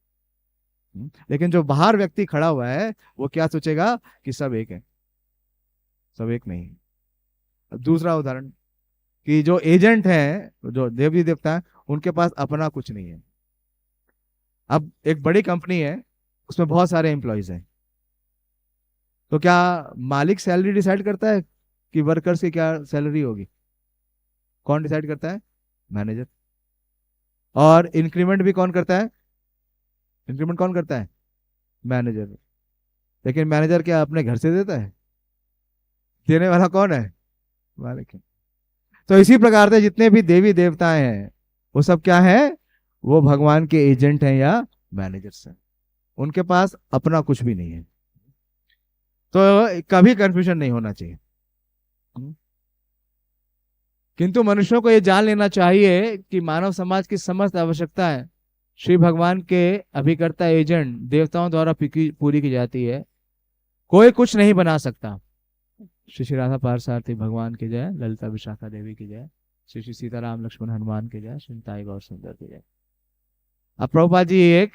लेकिन जो बाहर व्यक्ति खड़ा हुआ है वो क्या सोचेगा? कि सब एक है, सब एक नहीं। अब दूसरा उदाहरण, कि जो एजेंट हैं, जो देवी देवता हैं, उनके पास अपना कुछ नहीं है। अब एक बड़ी कंपनी है, उसमें बहुत सारे एम्प्लॉयज हैं, तो क्या मालिक सैलरी डिसाइड करता है कि वर्कर्स की क्या सैलरी होगी? कौन डिसाइड करता है? मैनेजर। और इंक्रीमेंट भी कौन करता है? इंक्रीमेंट कौन करता है? मैनेजर। लेकिन मैनेजर क्या अपने घर से देता है? देने वाला कौन है? मालिक है। तो इसी प्रकार से जितने भी देवी देवताएं हैं वो सब क्या है? वो भगवान के एजेंट हैं या मैनेजर्स हैं। उनके पास अपना कुछ भी नहीं है। तो कभी कंफ्यूजन नहीं होना चाहिए। किंतु मनुष्यों को यह जान लेना चाहिए कि मानव समाज की समस्त आवश्यकताएं श्री भगवान के अभिकर्ता एजेंट देवताओं द्वारा पूरी की जाती है, कोई कुछ नहीं बना सकता। श्री श्री राधा पारसारथी भगवान की जय, ललिता विशाखा देवी की जय, श्री श्री सीताराम लक्ष्मण हनुमान की जय, श्री ताई गौर सुंदर की जय। अब प्रभुपाद जी एक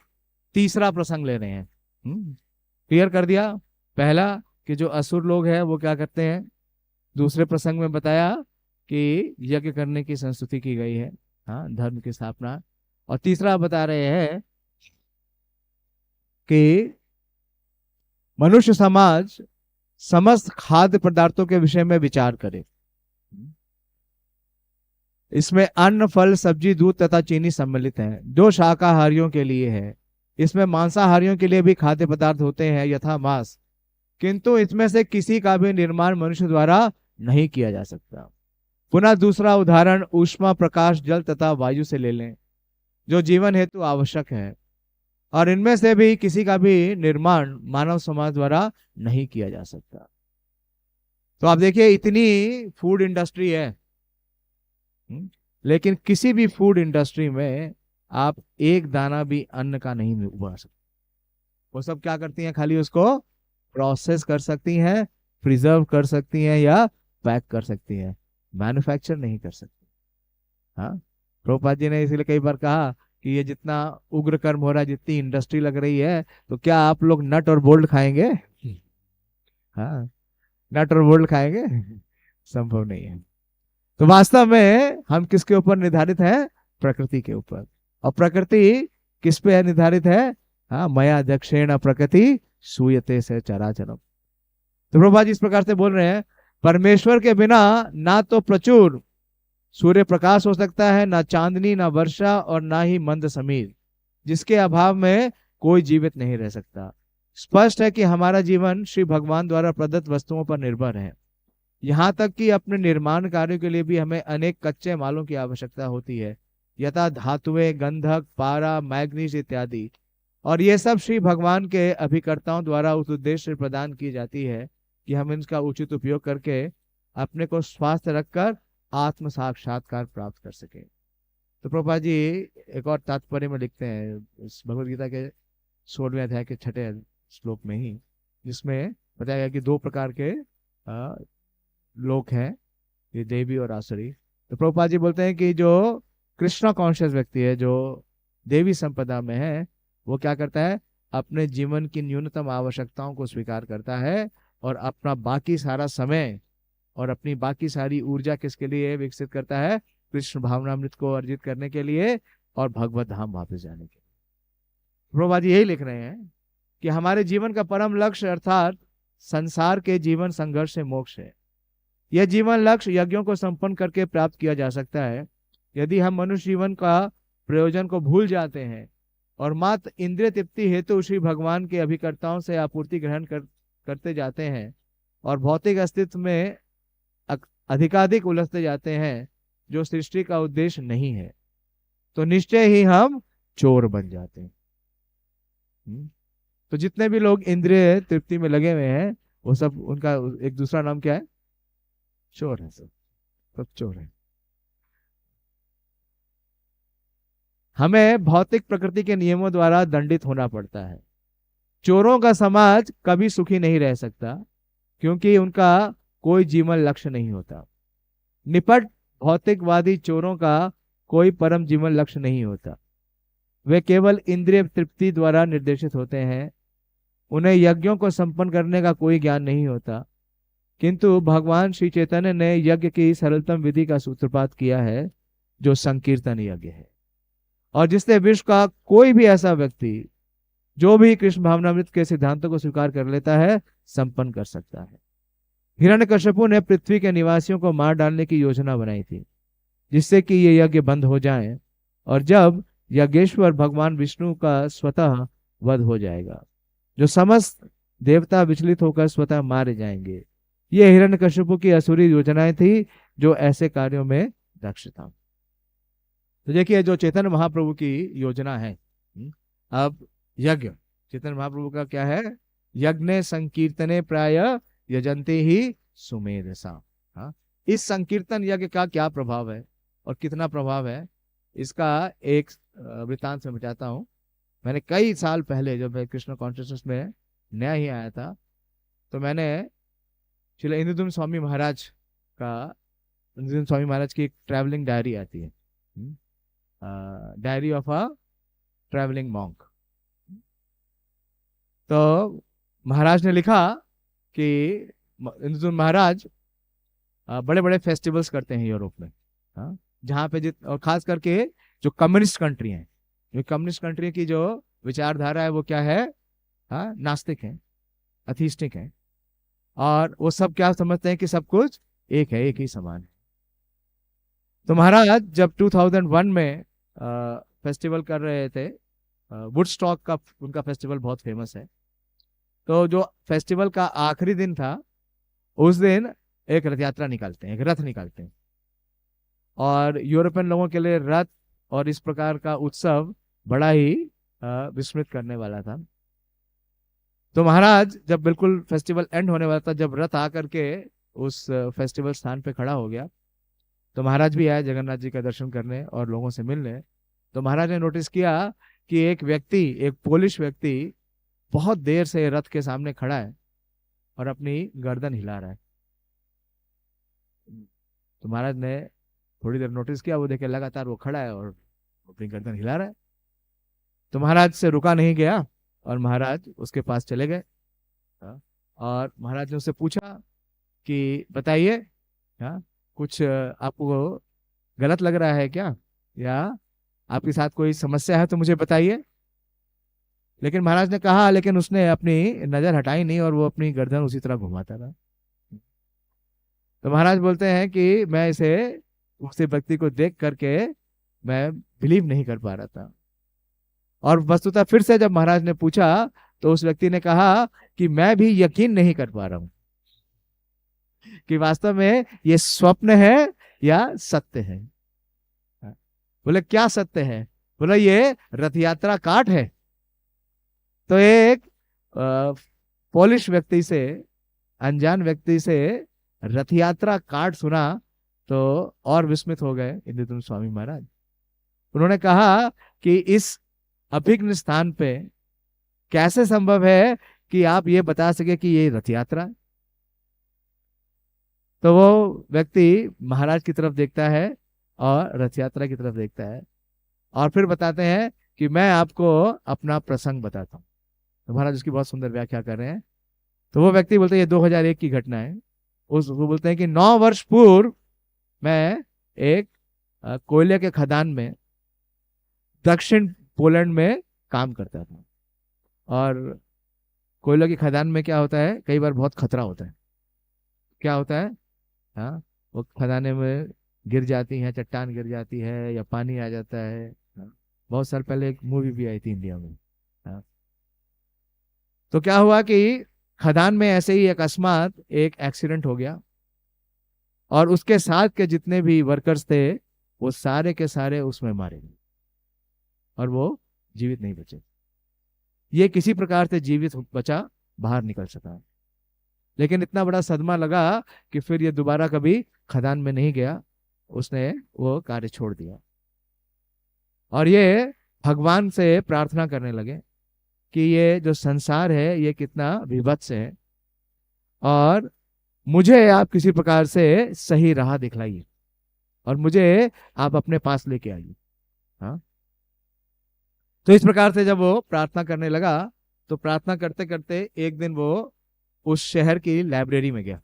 तीसरा प्रसंग ले रहे हैं। क्लियर कर दिया पहला कि जो असुर लोग हैं वो क्या करते हैं, दूसरे प्रसंग में बताया कि यज्ञ करने की संस्तुति की गई है, हाँ, धर्म की स्थापना। और तीसरा बता रहे हैं कि मनुष्य समाज समस्त खाद्य पदार्थों के विषय में विचार करे। इसमें अन्न, फल, सब्जी, दूध तथा चीनी सम्मिलित हैं, जो शाकाहारियों के लिए है। इसमें मांसाहारियों के लिए भी खाद्य पदार्थ होते हैं, यथा मांस, किंतु इसमें से किसी का भी निर्माण मनुष्य द्वारा नहीं किया जा सकता। पुनः दूसरा उदाहरण ऊष्मा, प्रकाश, जल तथा वायु से ले लें, जो जीवन हेतु आवश्यक है, और इनमें से भी किसी का भी निर्माण मानव समाज द्वारा नहीं किया जा सकता। तो आप देखिए, इतनी फूड इंडस्ट्री है, लेकिन किसी भी फूड इंडस्ट्री में आप एक दाना भी अन्न का नहीं उगा सकते। वो सब क्या करती हैं? खाली उसको प्रोसेस कर सकती हैं, प्रिजर्व कर सकती हैं या पैक कर सकती हैं, मैन्युफैक्चर नहीं कर सकती। हाँ, प्रभुपाद जी ने इसलिए कई बार कहा कि ये जितना उग्र कर्म हो रहा है, जितनी इंडस्ट्री लग रही है, तो क्या आप लोग नट और बोल्ट खाएंगे? हाँ, नट और बोल्ट खाएंगे? संभव नहीं है। तो वास्तव में हम किसके ऊपर निर्धारित हैं? प्रकृति के ऊपर। और प्रकृति किस पे है निर्धारित है? हाँ, मया दक्षेण प्रकृति सूयते से चराचरम। तो प्रभुपाद जी इस प्रकार से बोल रहे हैं, परमेश्वर के बिना ना तो प्रचुर सूर्य प्रकाश हो सकता है, ना चांदनी, ना वर्षा, और ना ही मंद समीर, जिसके अभाव में कोई जीवित नहीं रह सकता। स्पष्ट है कि हमारा जीवन श्री भगवान द्वारा प्रदत्त वस्तुओं पर निर्भर है। यहाँ तक कि अपने निर्माण कार्यों के लिए भी हमें अनेक कच्चे मालों की आवश्यकता होती है, यथा धातुएं, गंधक, पारा, मैग्नीज इत्यादि। और ये सब श्री भगवान के अभिकर्ताओं द्वारा उस उद्देश्य से प्रदान की जाती है कि हम इनका उचित उपयोग करके अपने को स्वस्थ रखकर आत्म साक्षात्कार प्राप्त कर सके। तो प्रभुपाद जी एक और तात्पर्य में लिखते हैं इस भगवद गीता के 16वें अध्याय के 6ठे श्लोक में ही, जिसमें बताया गया कि 2 प्रकार के लोग हैं, ये देवी और आसुरी। तो प्रभुपाद जी बोलते हैं कि जो कृष्णा कॉन्शियस व्यक्ति है, जो देवी संपदा में है, वो क्या करता है, अपने जीवन की न्यूनतम आवश्यकताओं को स्वीकार करता है और अपना बाकी सारा समय और अपनी बाकी सारी ऊर्जा किसके लिए विकसित करता है, कृष्ण भावनामृत को अर्जित करने के लिए और भगवत धाम वापस जाने के लिए। प्रभुपाद जी यही लिख रहे हैं कि हमारे जीवन का परम लक्ष्य अर्थात संसार के जीवन संघर्ष से मोक्ष है। यह जीवन लक्ष्य यज्ञों को संपन्न करके प्राप्त किया जा सकता है। यदि हम मनुष्य जीवन का प्रयोजन को भूल जाते हैं और मात्र इंद्रिय तृप्ति हेतु श्री भगवान के अभिकर्ताओं से आपूर्ति ग्रहण करते जाते हैं और भौतिक अस्तित्व में अधिकाधिक उलझते जाते हैं, जो सृष्टि का उद्देश्य नहीं है, तो निश्चय ही हम चोर बन जाते हैं। तो जितने भी लोग इंद्रिय तृप्ति में लगे हुए हैं, वो सब, उनका एक दूसरा नाम क्या है, चोर है। सब चोर है। हमें भौतिक प्रकृति के नियमों द्वारा दंडित होना पड़ता है। चोरों का समाज कभी सुखी नहीं रह सकता, क्योंकि उनका कोई जीवन लक्ष्य नहीं होता। निपट भौतिकवादी चोरों का कोई परम जीवन लक्ष्य नहीं होता। वे केवल इंद्रिय तृप्ति द्वारा निर्देशित होते हैं। उन्हें यज्ञों को संपन्न करने का कोई ज्ञान नहीं होता। किंतु भगवान श्री चैतन्य ने यज्ञ की सरलतम विधि का सूत्रपात किया है, जो संकीर्तन यज्ञ है, और जिससे विश्व का कोई भी ऐसा व्यक्ति जो भी कृष्ण भावनामृत के सिद्धांतों को स्वीकार कर लेता है, संपन्न कर सकता है। हिरण्यकश्यपु ने पृथ्वी के निवासियों को मार डालने की योजना बनाई थी, जिससे कि ये यज्ञ बंद हो जाए, और जब यज्ञेश्वर भगवान विष्णु का स्वतः वध हो जाएगा, जो समस्त देवता विचलित होकर स्वतः मारे जाएंगे। ये हिरण्यकश्यपु की असुरी योजनाएं थी, जो ऐसे कार्यों में दक्ष था। तो देखिए, जो चैतन्य महाप्रभु की योजना है, अब यज्ञ चैतन्य महाप्रभु का क्या है, यज्ञ संकीर्तने प्राय यजंते ही सुमेधसा। हाँ, इस संकीर्तन यज्ञ का क्या प्रभाव है और कितना प्रभाव है, इसका एक वृतांत में बताता हूँ। मैंने कई साल पहले, जब मैं कृष्ण कॉन्शियसनेस में नया ही आया था, तो मैंने श्री इंद्रदुम्न स्वामी महाराज की एक ट्रैवलिंग डायरी आती है, diary of a travelling monk. तो महाराज ने लिखा कि इंद्रदुम्न महाराज बड़े बड़े फेस्टिवल्स करते हैं यूरोप में, जहाँ पे और खास करके जो कम्युनिस्ट कंट्री हैं, जो कम्युनिस्ट कंट्री की जो विचारधारा है वो क्या है, नास्तिक है, अथीस्टिक है, और वो सब क्या समझते हैं कि सब कुछ एक है, एक ही समान है। तो महाराज जब 2001 में फेस्टिवल कर रहे थे, वुडस्टॉक का उनका फेस्टिवल बहुत फेमस है, तो जो फेस्टिवल का आखिरी दिन था, उस दिन एक रथ यात्रा निकालते हैं, एक रथ निकालते हैं, और यूरोपियन लोगों के लिए रथ और इस प्रकार का उत्सव बड़ा ही विस्मृत करने वाला था। तो महाराज जब बिल्कुल फेस्टिवल एंड होने वाला था, जब रथ आकर के उस फेस्टिवल स्थान पे खड़ा हो गया, तो महाराज भी आए जगन्नाथ जी का दर्शन करने और लोगों से मिलने। तो महाराज ने नोटिस किया कि एक व्यक्ति, एक पोलिश व्यक्ति बहुत देर से रथ के सामने खड़ा है और अपनी गर्दन हिला रहा है। तो महाराज ने थोड़ी देर नोटिस किया, वो देखे लगातार वो खड़ा है और अपनी गर्दन हिला रहा है। तो महाराज से रुका नहीं गया और महाराज उसके पास चले गए, और महाराज ने उससे पूछा कि बताइए, कुछ आपको गलत लग रहा है क्या, या आपके साथ कोई समस्या है तो मुझे बताइए। लेकिन महाराज ने कहा, लेकिन उसने अपनी नजर हटाई नहीं और वो अपनी गर्दन उसी तरह घुमाता रहा। तो महाराज बोलते हैं कि मैं उसी व्यक्ति को देख करके मैं बिलीव नहीं कर पा रहा था, और वस्तुतः फिर से जब महाराज ने पूछा तो उस व्यक्ति ने कहा कि मैं भी यकीन नहीं कर पा रहा हूं कि वास्तव में ये स्वप्न है या सत्य है। बोले क्या सत्य है? बोला ये रथ यात्रा काट है। तो एक पोलिश व्यक्ति से, अनजान व्यक्ति से रथ यात्रा काट सुना तो और विस्मित हो गए इंद्रदुम्न स्वामी महाराज। उन्होंने कहा कि इस अभिघ्न स्थान पे कैसे संभव है कि आप ये बता सके कि ये रथ यात्रा है। तो वो व्यक्ति महाराज की तरफ देखता है और रथ यात्रा की तरफ देखता है और फिर बताते हैं कि मैं आपको अपना प्रसंग बताता हूँ। तो महाराज उसकी बहुत सुंदर व्याख्या कर रहे हैं। तो वो व्यक्ति बोलते हैं ये 2001 की घटना है। वो बोलते हैं कि 9 वर्ष पूर्व मैं एक कोयले के खदान में दक्षिण पोलैंड में काम करता था। और कोयले की खदान में क्या होता है, कई बार बहुत खतरा होता है। क्या होता है, हाँ, वो खदाने में गिर जाती है, चट्टान गिर जाती है या पानी आ जाता है। बहुत साल पहले एक मूवी भी आई थी इंडिया में। हाँ। तो क्या हुआ कि खदान में ऐसे ही अकस्मात एक एक्सीडेंट हो गया और उसके साथ के जितने भी वर्कर्स थे वो सारे के सारे उसमें मारे गए और वो जीवित नहीं बचे। ये किसी प्रकार से जीवित बचा, बाहर निकल सका। लेकिन इतना बड़ा सदमा लगा कि फिर ये दोबारा कभी खदान में नहीं गया, उसने वो कार्य छोड़ दिया। और ये भगवान से प्रार्थना करने लगे कि ये जो संसार है ये कितना विभत्स है और मुझे आप किसी प्रकार से सही राह दिखलाइए और मुझे आप अपने पास लेके आइए। हाँ, तो इस प्रकार से जब वो प्रार्थना करने लगा तो प्रार्थना करते करते एक दिन वो उस शहर की लाइब्रेरी में गया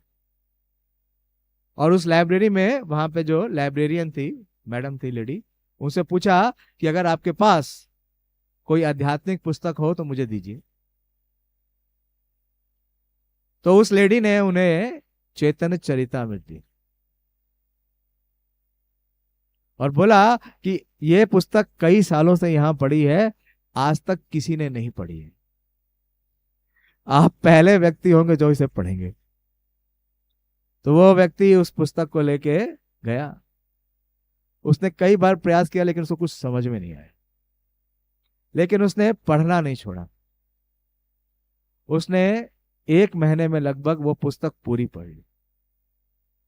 और उस लाइब्रेरी में वहां पे जो लाइब्रेरियन थी, मैडम थी, लेडी, उनसे पूछा कि अगर आपके पास कोई आध्यात्मिक पुस्तक हो तो मुझे दीजिए। तो उस लेडी ने उन्हें चैतन्य चरितामृत दी और बोला कि ये पुस्तक कई सालों से यहां पड़ी है, आज तक किसी ने नहीं पढ़ी है, आप पहले व्यक्ति होंगे जो इसे पढ़ेंगे। तो वो व्यक्ति उस पुस्तक को लेके गया। उसने कई बार प्रयास किया लेकिन उसको कुछ समझ में नहीं आया, लेकिन उसने पढ़ना नहीं छोड़ा। उसने 1 महीने में लगभग वो पुस्तक पूरी पढ़ ली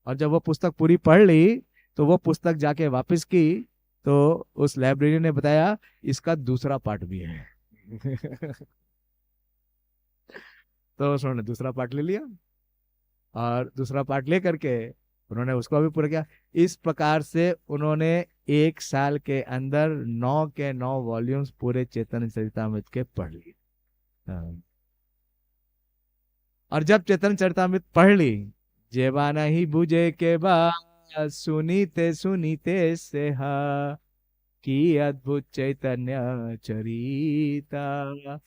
और जब वो पुस्तक पूरी पढ़ ली तो वो पुस्तक जाके वापस की तो उस लाइब्रेरी ने बताया इसका दूसरा पार्ट भी है। तो उन्होंने दूसरा पार्ट ले लिया और दूसरा पार्ट ले करके उन्होंने उसको भी पूरा किया। इस प्रकार से उन्होंने 1 साल के अंदर 9 के 9 वॉल्यूम्स पूरे चैतन्य चरितामृत के पढ़ लिए। और जब चैतन्य चरितामृत पढ़ ली, जेबा नहीं बुझे के बाद सुनीते सुनीते से हा की अद्भुत चैतन्य चरिता,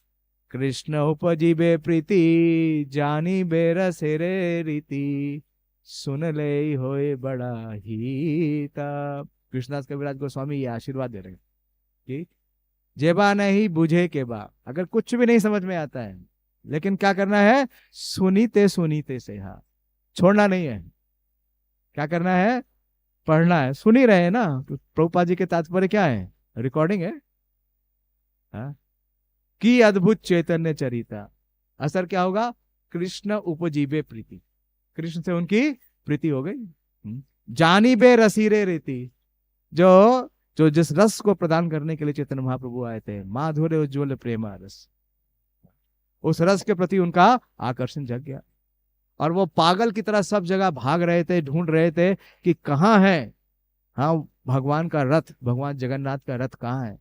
कृष्ण उपजीवे प्रीति जानी बेरसे रे रीति, सुन ले होए बड़ा हिता। कृष्णदास कविराज गोस्वामी ये आशीर्वाद दे रहे हैं कि जेबा नहीं बुझे के बा, अगर कुछ भी नहीं समझ में आता है लेकिन क्या करना है, सुनीते सुनीते से हा, छोड़ना नहीं है। क्या करना है, पढ़ना है। सुन ही रहे हैं ना, तो प्रभुपाद जी के तात्पर्य क्या है, रिकॉर्डिंग है। हाँ? की अद्भुत चैतन्य चरिता, असर क्या होगा, कृष्ण उपजीवे प्रीति, कृष्ण से उनकी प्रीति हो गई। जानी बे रसीरे रीति, जो जो जिस रस को प्रदान करने के लिए चैतन्य महाप्रभु आए थे, माधुर्य उज्ज्वल प्रेमा रस, उस रस के प्रति उनका आकर्षण जग गया और वो पागल की तरह सब जगह भाग रहे थे, ढूंढ रहे थे कि कहाँ है, हाँ, भगवान का रथ, भगवान जगन्नाथ का रथ कहाँ है,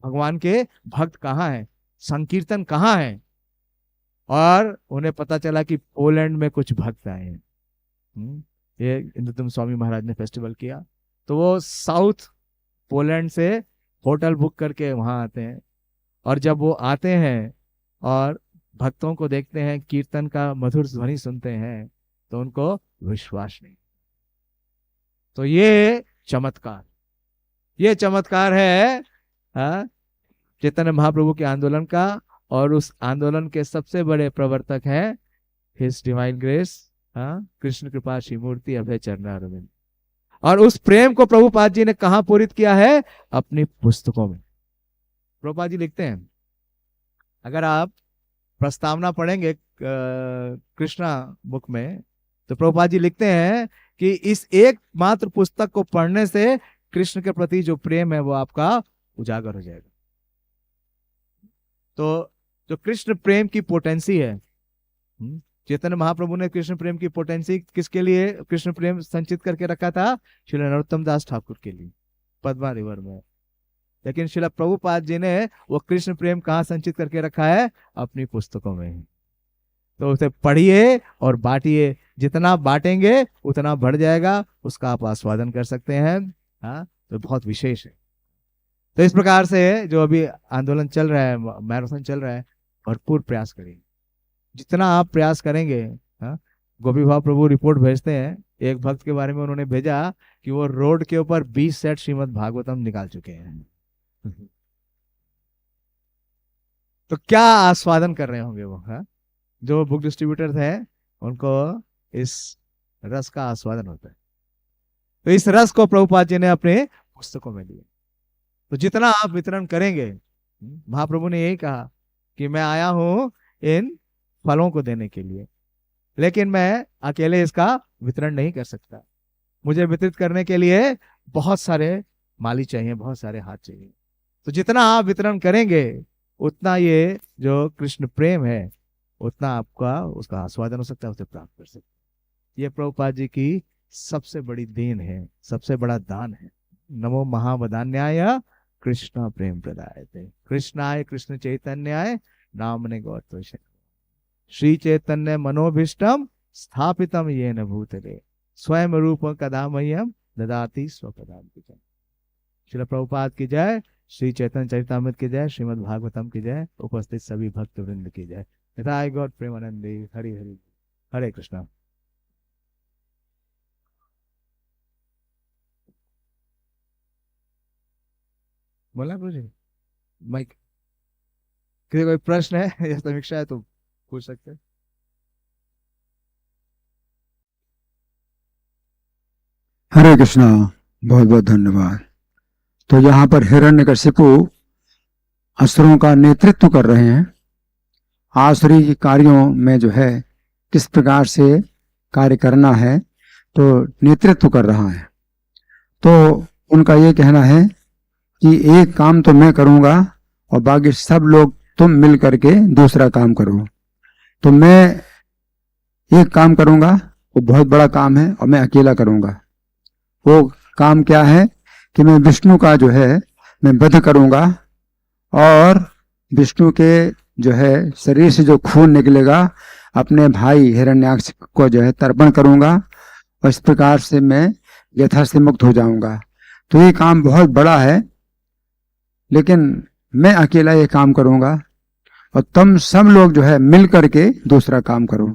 भगवान के भक्त कहाँ है, संकीर्तन कहाँ है। और उन्हें पता चला कि पोलैंड में कुछ भक्त आए हैं। ये इंद्रदुम्न स्वामी महाराज ने फेस्टिवल किया, तो वो साउथ पोलैंड से होटल बुक करके वहां आते हैं और जब वो आते हैं और भक्तों को देखते हैं, कीर्तन का मधुर ध्वनि सुनते हैं, तो उनको विश्वास नहीं। तो ये चमत्कार है चैतन्य महाप्रभु के आंदोलन का। और उस आंदोलन के सबसे बड़े प्रवर्तक हैं हिज डिवाइन ग्रेस, कृष्ण कृपा श्री मूर्ति अभय चरणारविंद। और उस प्रेम को प्रभुपाद जी ने कहां पूरित किया है, अपनी पुस्तकों में। प्रभुपाद जी लिखते हैं, अगर आप प्रस्तावना पढ़ेंगे कृष्णा बुक में, तो प्रभुपाद जी लिखते हैं कि इस एक मात्र पुस्तक को पढ़ने से कृष्ण के प्रति जो प्रेम है वो आपका उजागर हो जाएगा। तो जो कृष्ण प्रेम की पोटेंसी है, चैतन्य महाप्रभु ने कृष्ण प्रेम की पोटेंसी किसके लिए कृष्ण प्रेम संचित करके रखा था? श्री नरोत्तम दास ठाकुर के लिए पद्मा रिवर में। लेकिन श्रील प्रभुपाद जी ने वो कृष्ण प्रेम कहाँ संचित करके रखा है? अपनी पुस्तकों में। तो उसे पढ़िए और बांटिए, जितना बांटेंगे उतना बढ़ जाएगा, उसका आप आस्वादन कर सकते हैं। हाँ, तो बहुत विशेष है। तो इस प्रकार से जो अभी आंदोलन चल रहा है, मैराथन चल रहा है, भरपूर प्रयास करिए। जितना आप प्रयास करेंगे, हाँ, गोपी भाव प्रभु रिपोर्ट भेजते हैं, एक भक्त के बारे में उन्होंने भेजा कि वो रोड के ऊपर 20 सेट श्रीमद् भागवतम निकाल चुके हैं। तो क्या आस्वादन कर रहे होंगे वो, हाँ? जो बुक डिस्ट्रीब्यूटर थे उनको इस रस का आस्वादन होता है। तो इस रस को प्रभुपाद जी ने अपने पुस्तकों में दिया। तो जितना आप वितरण करेंगे, महाप्रभु ने यही कहा कि मैं आया हूं इन फलों को देने के लिए, लेकिन मैं अकेले इसका वितरण नहीं कर सकता। मुझे वितरित करने के लिए बहुत सारे माली चाहिए, बहुत सारे हाथ चाहिए। तो जितना आप वितरण करेंगे उतना ये जो कृष्ण प्रेम है उतना आपका उसका आस्वादन हो सकता है, उसे प्राप्त कर सकते हैं। ये प्रभुपाद जी की सबसे बड़ी देन है, सबसे बड़ा दान है। नमो महावदान्याय कृष्ण प्रेम प्रदायते कृष्णाय कृष्ण चैतन्याय नामने गौर श्री चैतन्य मनोभीष्टम स्थापितम येन भूतले स्वयं रूप कदा मह्यम ददाति स्वपदान्तिकम्। श्रील प्रभुपाद की जय, श्री चैतन्य चरितामृत की जय, श्रीमद् भागवतम की जय, उपस्थित सभी भक्त वृंद की जय। निताय गौर प्रेमानंदी। हरि हरि हरे कृष्णा। बोला प्रभु जी माइक, किसी कोई प्रश्न है या समीक्षा है तो पूछ सकते हैं। हरे कृष्णा, बहुत बहुत धन्यवाद। तो यहाँ पर हिरण्यकशिपु असुरों का नेतृत्व कर रहे हैं। आसुरी कार्यों में जो है किस प्रकार से कार्य करना है तो नेतृत्व कर रहा है। तो उनका ये कहना है कि एक काम तो मैं करूँगा और बाकी सब लोग तुम मिल करके दूसरा काम करो। तो मैं एक काम करूँगा, वो बहुत बड़ा काम है और मैं अकेला करूँगा। वो काम क्या है कि मैं विष्णु का जो है मैं वध करूँगा और विष्णु के जो है शरीर से जो खून निकलेगा अपने भाई हिरण्याक्ष को जो है तर्पण करूँगा और इस प्रकार से मैं व्यथा से मुक्त हो जाऊँगा। तो ये काम बहुत बड़ा है, लेकिन मैं अकेला ये काम करूँगा और तुम सब लोग जो है मिल करके दूसरा काम करो।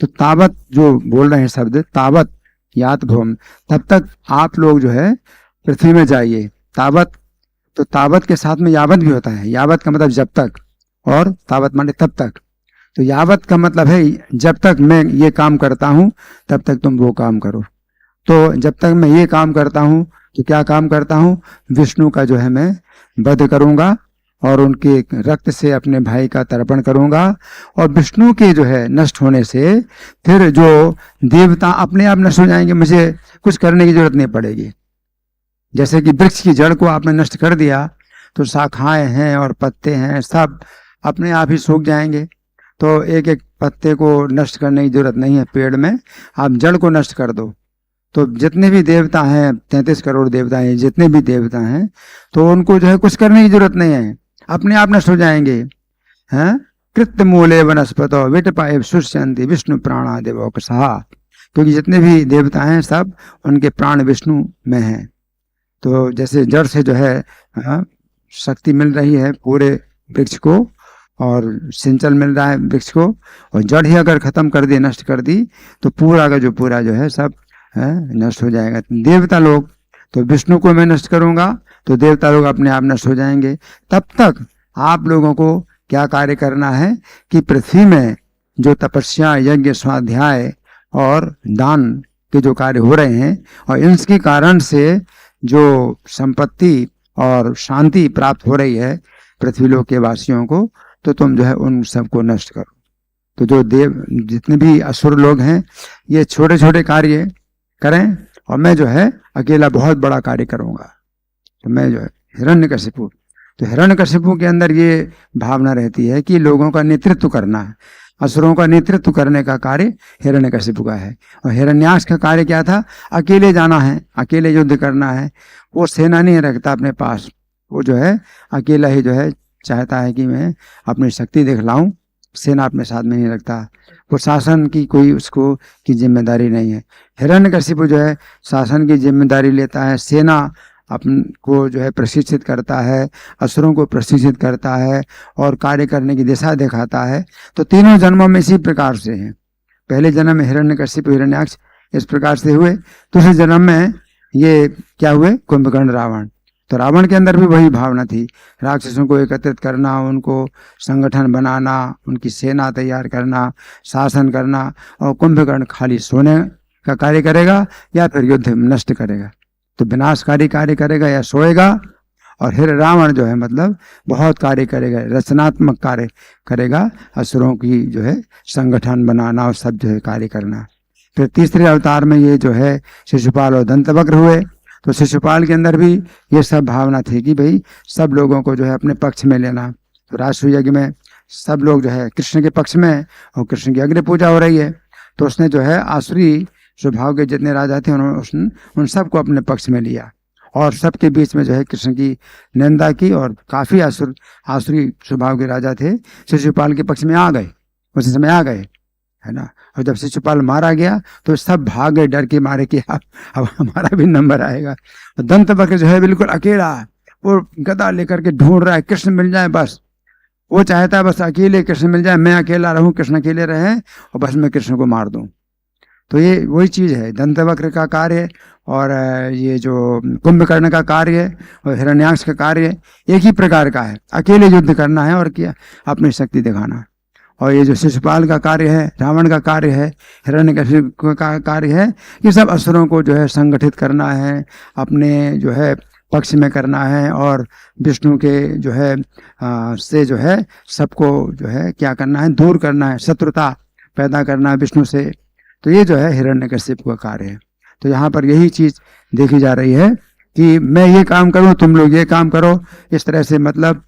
तो तावत जो बोल रहे हैं शब्द, तावत यात भवम, तब तक आप लोग जो है पृथ्वी में जाइए। तावत, तो तावत के साथ में यावत भी होता है। यावत का मतलब जब तक और तावत माने तब तक। तो यावत का मतलब है जब तक मैं ये काम करता हूँ तब तक तुम वो काम करो। तो जब तक मैं ये काम करता हूँ तो क्या काम करता हूँ? विष्णु का जो है मैं वध करूँगा और उनके रक्त से अपने भाई का तर्पण करूँगा और विष्णु के जो है नष्ट होने से फिर जो देवता अपने आप नष्ट हो जाएंगे, मुझे कुछ करने की जरूरत नहीं पड़ेगी। जैसे कि वृक्ष की जड़ को आपने नष्ट कर दिया तो शाखाएं हैं और पत्ते हैं सब अपने आप ही सूख जाएंगे। तो एक एक पत्ते को नष्ट करने की जरूरत नहीं है पेड़ में, आप जड़ को नष्ट कर दो। तो जितने भी देवता हैं, 33 करोड़ देवता हैं, जितने भी देवता हैं, तो उनको जो है कुछ करने की जरूरत नहीं है, अपने आप नष्ट हो जाएंगे। हैं कृत्य मूले वनस्पतो विटपाए सुष्यन्ति विष्णु प्राणादेवो सहा, क्योंकि जितने भी देवता हैं सब उनके प्राण विष्णु में हैं। तो जैसे जड़ से जो है शक्ति मिल रही है पूरे वृक्ष को और सिंचन मिल रहा है वृक्ष को, और जड़ ही अगर खत्म कर दी, नष्ट कर दी, तो पूरा का जो पूरा जो है सब नष्ट हो जाएगा। देवता लोग, तो विष्णु को मैं नष्ट करूंगा तो देवता लोग अपने आप नष्ट हो जाएंगे। तब तक आप लोगों को क्या कार्य करना है कि पृथ्वी में जो तपस्या, यज्ञ, स्वाध्याय और दान के जो कार्य हो रहे हैं और इनके कारण से जो संपत्ति और शांति प्राप्त हो रही है पृथ्वी लोक के वासियों को, तो तुम जो है उन सबको नष्ट करो। तो जो देव जितने भी असुर लोग हैं ये छोटे छोटे कार्य करें और मैं जो है अकेला बहुत बड़ा कार्य करूंगा। तो मैं जो है हिरण्यकशिपु, तो हिरण्यकशिपु के अंदर ये भावना रहती है कि लोगों का नेतृत्व करना है, असुरों का नेतृत्व करने का कार्य हिरण्यकशिपु का है। और हिरण्याक्ष का कार्य क्या था? अकेले जाना है, अकेले युद्ध करना है। वो सेना नहीं रखता अपने पास, वो जो है अकेला ही जो है चाहता है कि मैं अपनी शक्ति दिखलाऊं, सेना अपने साथ में नहीं रखता। वो शासन की कोई उसको की जिम्मेदारी नहीं है। हिरण्यकशिपु जो है शासन की जिम्मेदारी लेता है, सेना अपन को जो है प्रशिक्षित करता है, असुरों को प्रशिक्षित करता है और कार्य करने की दिशा दिखाता है। तो तीनों जन्मों में इसी प्रकार से हैं। पहले जन्म में हिरण्यकशिपु हिरण्याक्ष इस प्रकार से हुए, दूसरे जन्म में ये क्या हुए? कुंभकर्ण रावण। तो रावण के अंदर भी वही भावना थी, राक्षसों को एकत्रित करना, उनको संगठन बनाना, उनकी सेना तैयार करना, शासन करना। और कुंभकर्ण खाली सोने का कार्य करेगा या फिर युद्ध नष्ट करेगा, तो विनाशकारी कार्य करेगा या सोएगा। और फिर रावण जो है मतलब बहुत कार्य करेगा, रचनात्मक कार्य करेगा, असुरों की जो है संगठन बनाना और सब जो है कार्य करना। फिर तीसरे अवतार में ये जो है शिशुपाल और दंतवक्र हुए। तो शिशुपाल के अंदर भी ये सब भावना थी कि भाई सब लोगों को जो है अपने पक्ष में लेना। तो राजसूय यज्ञ में सब लोग जो है कृष्ण के पक्ष में और कृष्ण की अग्नि पूजा हो रही है। तो उसने जो है आसुरी स्वभाव के जितने राजा थे उन्होंने उन सबको अपने पक्ष में लिया और सबके बीच में जो है कृष्ण की निंदा की। और काफी आसुरी स्वभाव के राजा थे शिशुपाल के पक्ष में आ गए, उस समय आ गए, है ना। और जब शिशुपाल मारा गया तो सब भाग गए डर के मारे कि अब हमारा भी नंबर आएगा। दंतवक्र जो है बिल्कुल अकेला, वो गदा लेकर के ढूंढ रहा है कृष्ण मिल जाए बस। वो चाहता है बस अकेले कृष्ण मिल जाए, मैं अकेला रहूं, कृष्ण अकेले रहे और बस मैं कृष्ण को मार दूं। तो ये वही चीज है, दंतवक्र का कार्य और ये जो कुंभकर्ण का कार्य और हिरण्याक्ष का कार्य एक ही प्रकार का है, अकेले युद्ध करना है और क्या अपनी शक्ति दिखाना। और ये जो शिशुपाल का कार्य है, रावण का कार्य है, हिरण्यकशिपु का कार्य है, ये सब असुरों को जो है संगठित करना है, अपने जो है पक्ष में करना है और विष्णु के जो है से जो है सबको जो है क्या करना है, दूर करना है, शत्रुता पैदा करना है विष्णु से। तो ये जो है हिरण्यकशिपु का कार्य है। तो यहाँ पर यही चीज देखी जा रही है कि मैं ये काम करूं, तुम लोग ये काम करो, इस तरह से मतलब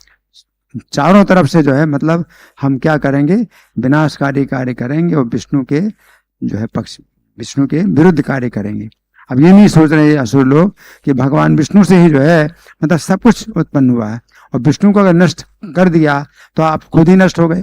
चारों तरफ से जो है मतलब हम क्या करेंगे, विनाशकारी कार्य करेंगे और विष्णु के जो है पक्ष, विष्णु के विरुद्ध कार्य करेंगे। अब ये नहीं सोच रहे असुर लोग कि भगवान विष्णु से ही जो है मतलब सब कुछ उत्पन्न हुआ है और विष्णु को अगर नष्ट कर दिया तो आप खुद ही नष्ट हो गए।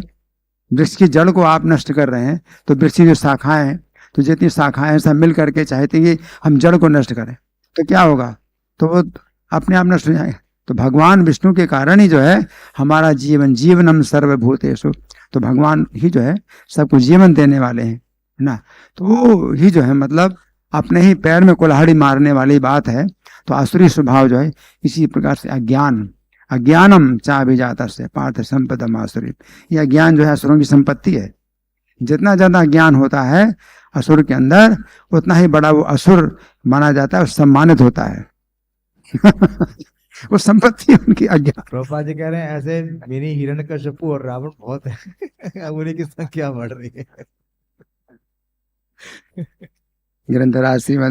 वृक्ष की जड़ को आप नष्ट कर रहे हैं, तो वृक्ष की जो शाखाएं हैं, तो जितनी शाखाएं हैं सब मिल करके चाहते हैं कि हम जड़ को नष्ट करें, तो क्या होगा, तो वो अपने आप नष्ट हो जाएंगे। तो भगवान विष्णु के कारण ही जो है हमारा जीवन, जीवनम सर्वभूतेषु, तो भगवान ही जो है सबको जीवन देने वाले हैं, है ना। तो वो ही जो है मतलब अपने ही पैर में कुल्हाड़ी मारने वाली बात है। तो आसुरी स्वभाव जो है इसी प्रकार से अज्ञानम चाभिजाता से पार्थ संपदम आसुरी, यह अज्ञान जो है असुरों की संपत्ति है। जितना ज्यादा ज्ञान होता है असुर के अंदर, उतना ही बड़ा वो असुर माना जाता है और सम्मानित होता है। वो संपत्ति उनकी अज्ञान। प्रभुपाद जी कह रहे हैं ऐसे मिनी हिरण्यकशिपु और रावण बहुत है, उन्हीं की संख्या बढ़ रही है। ग्रंथराज श्रीमद्